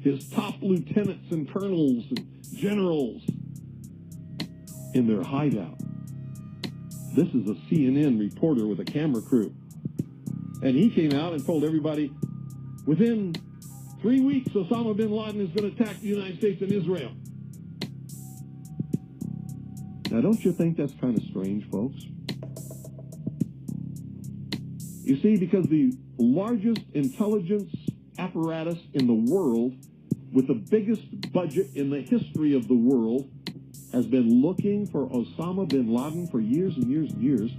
his top lieutenants and colonels and generals in their hideout. This is a CNN reporter with a camera crew. And he came out and told everybody, within 3 weeks, Osama bin Laden is going to attack the United States and Israel. Now, don't you think that's kind of strange, folks? You see, because the largest intelligence apparatus in the world, with the biggest budget in the history of the world, has been looking for Osama bin Laden for years and years and years,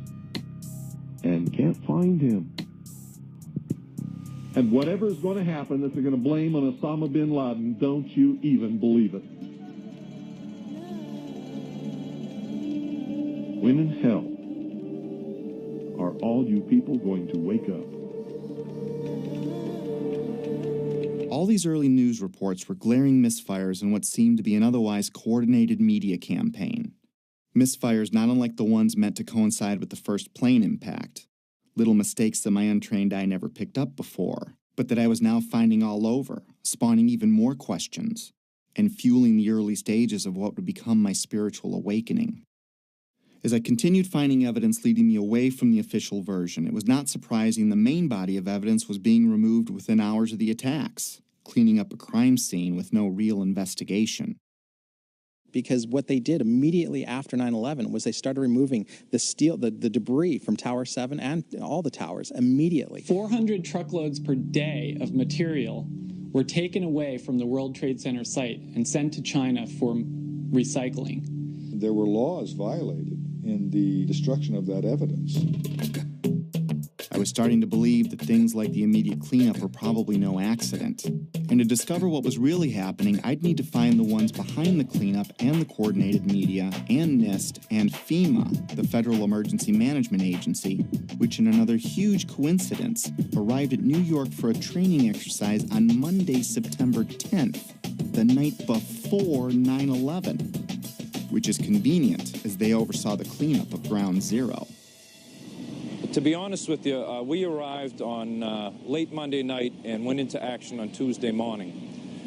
and can't find him. And whatever's going to happen that they're going to blame on Osama bin Laden, don't you even believe it. When in hell are all you people going to wake up? All these early news reports were glaring misfires in what seemed to be an otherwise coordinated media campaign. Misfires not unlike the ones meant to coincide with the first plane impact. Little mistakes that my untrained eye never picked up before, but that I was now finding all over, spawning even more questions, and fueling the early stages of what would become my spiritual awakening. As I continued finding evidence leading me away from the official version, it was not surprising the main body of evidence was being removed within hours of the attacks, cleaning up a crime scene with no real investigation. Because what they did immediately after 9/11 was they started removing the steel, the debris from Tower 7 and all the towers immediately. 400 truckloads per day of material were taken away from the World Trade Center site and sent to China for recycling. There were laws violated in the destruction of that evidence. I was starting to believe that things like the immediate cleanup were probably no accident. And to discover what was really happening, I'd need to find the ones behind the cleanup and the coordinated media and NIST and FEMA, the Federal Emergency Management Agency, which in another huge coincidence arrived at New York for a training exercise on Monday, September 10th, the night before 9/11, which is convenient as they oversaw the cleanup of Ground Zero. To be honest with you, we arrived on late Monday night and went into action on Tuesday morning.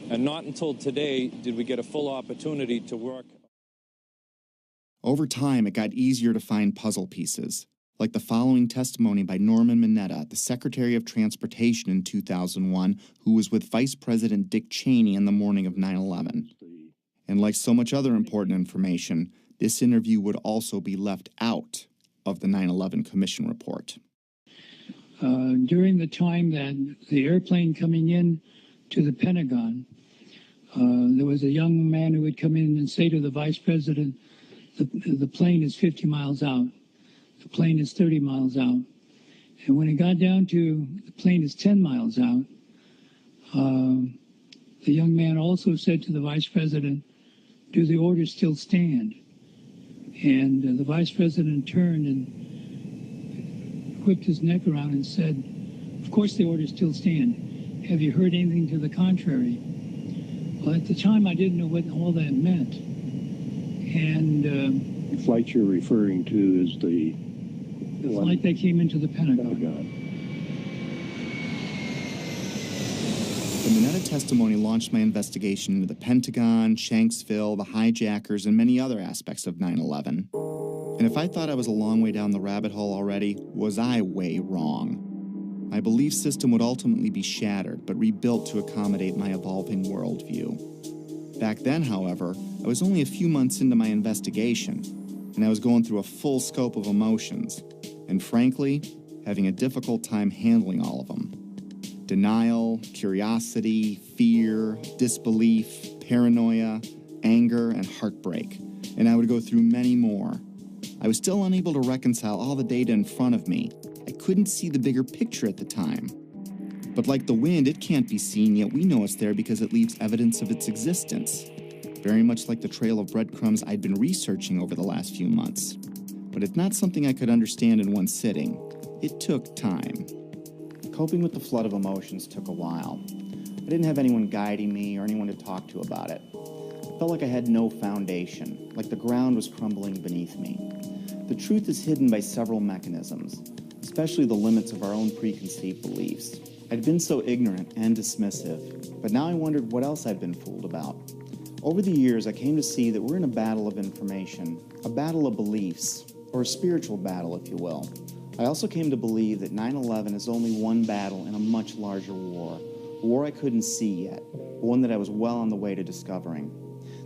And not until today did we get a full opportunity to work. Over time, it got easier to find puzzle pieces, like the following testimony by Norman Mineta, the Secretary of Transportation in 2001, who was with Vice President Dick Cheney on the morning of 9/11. And like so much other important information, this interview would also be left out of the 9/11 Commission report. During the time that the airplane coming in to the Pentagon, there was a young man who would come in and say to the vice president, the plane is 50 miles out. The plane is 30 miles out. And when it got down to the plane is 10 miles out, the young man also said to the vice president, do the orders still stand? And the vice president turned and whipped his neck around and said, of course the orders still stand. Have you heard anything to the contrary? Well, at the time I didn't know what all that meant. And the flight you're referring to is the flight that came into the Pentagon. The Mineta testimony launched my investigation into the Pentagon, Shanksville, the hijackers, and many other aspects of 9/11. And if I thought I was a long way down the rabbit hole already, was I way wrong. My belief system would ultimately be shattered, but rebuilt to accommodate my evolving worldview. Back then, however, I was only a few months into my investigation, and I was going through a full scope of emotions, and frankly, having a difficult time handling all of them. Denial, curiosity, fear, disbelief, paranoia, anger, and heartbreak, and I would go through many more. I was still unable to reconcile all the data in front of me. I couldn't see the bigger picture at the time. But like the wind, it can't be seen, yet we know it's there because it leaves evidence of its existence. Very much like the trail of breadcrumbs I'd been researching over the last few months. But it's not something I could understand in one sitting. It took time. Coping with the flood of emotions took a while. I didn't have anyone guiding me or anyone to talk to about it. I felt like I had no foundation, like the ground was crumbling beneath me. The truth is hidden by several mechanisms, especially the limits of our own preconceived beliefs. I'd been so ignorant and dismissive, but now I wondered what else I'd been fooled about. Over the years, I came to see that we're in a battle of information, a battle of beliefs, or a spiritual battle, if you will. I also came to believe that 9/11 is only one battle in a much larger war, a war I couldn't see yet, but one that I was well on the way to discovering.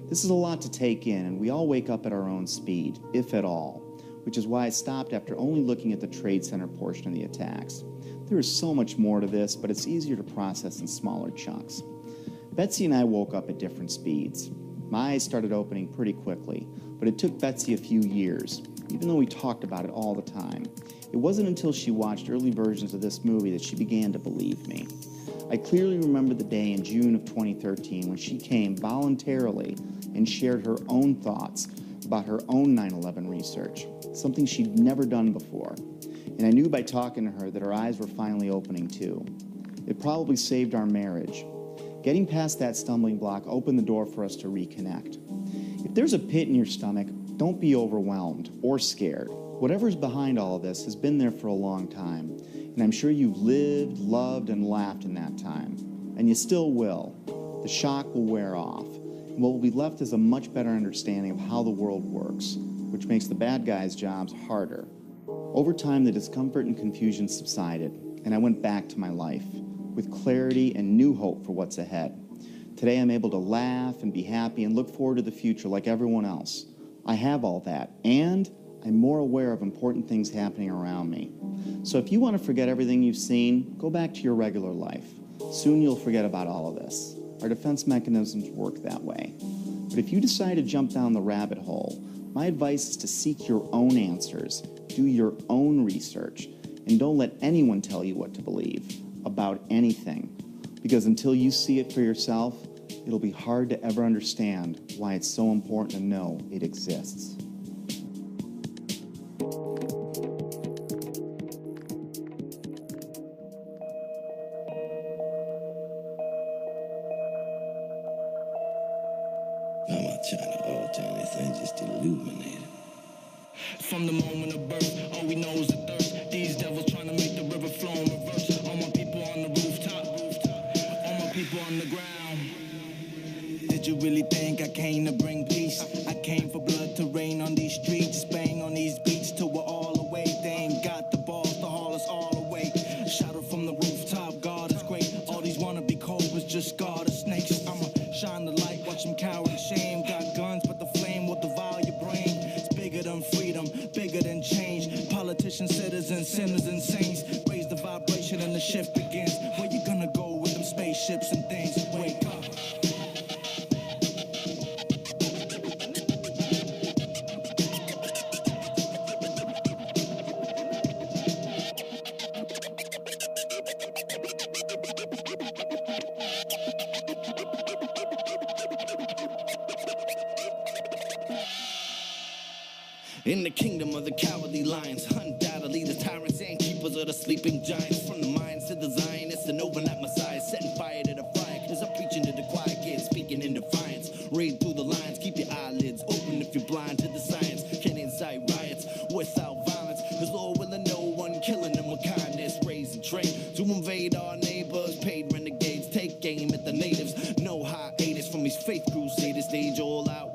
This is a lot to take in, and we all wake up at our own speed, if at all, which is why I stopped after only looking at the Trade Center portion of the attacks. There is so much more to this, but it's easier to process in smaller chunks. Betsy and I woke up at different speeds. My eyes started opening pretty quickly, but it took Betsy a few years, even though we talked about it all the time. It wasn't until she watched early versions of this movie that she began to believe me. I clearly remember the day in June of 2013 when she came voluntarily and shared her own thoughts about her own 9/11 research, something she'd never done before. And I knew by talking to her that her eyes were finally opening too. It probably saved our marriage. Getting past that stumbling block opened the door for us to reconnect. If there's a pit in your stomach, don't be overwhelmed or scared. Whatever's behind all of this has been there for a long time, and I'm sure you've lived, loved, and laughed in that time. And you still will. The shock will wear off, and what will be left is a much better understanding of how the world works, which makes the bad guys' jobs harder. Over time, the discomfort and confusion subsided, and I went back to my life, with clarity and new hope for what's ahead. Today, I'm able to laugh and be happy and look forward to the future like everyone else. I have all that, and I'm more aware of important things happening around me. So if you want to forget everything you've seen, go back to your regular life. Soon you'll forget about all of this. Our defense mechanisms work that way. But if you decide to jump down the rabbit hole, my advice is to seek your own answers, do your own research, and don't let anyone tell you what to believe about anything. Because until you see it for yourself, it'll be hard to ever understand why it's so important to know it exists. I'm not trying to alter anything, just illuminate it. From the moment of birth, all we know is the thirst. These devils trying to make the river flow in reverse. All my people on the rooftop, all my people on the ground. Did you really think I came to bring peace? I came for blood to rain on these streets, bang on these beats till we're all away. They ain't got the balls to haul us all away. Shout it from the rooftop, God is great. All these wannabe cobras just guard as snakes. I'ma shine the light, watch them cower in shame. Got guns, but the flame will devour your brain. It's bigger than freedom, bigger than change. Politicians, citizens, sinners, and saints. Raise the vibration. In the kingdom of the cowardly lions, undoubtedly the tyrants and keepers of the sleeping giants. From the minds to the Zionists and overnight messiahs, setting fire to the fire, cause I'm preaching to the quiet kids, speaking in defiance. Read through the lines, keep your eyelids open if you're blind to the science. Can incite riots without violence, cause Lord willing no one killing them with kindness. Raising train to invade our neighbors, paid renegades, take aim at the natives. No hiatus from these faith crusaders, stage all out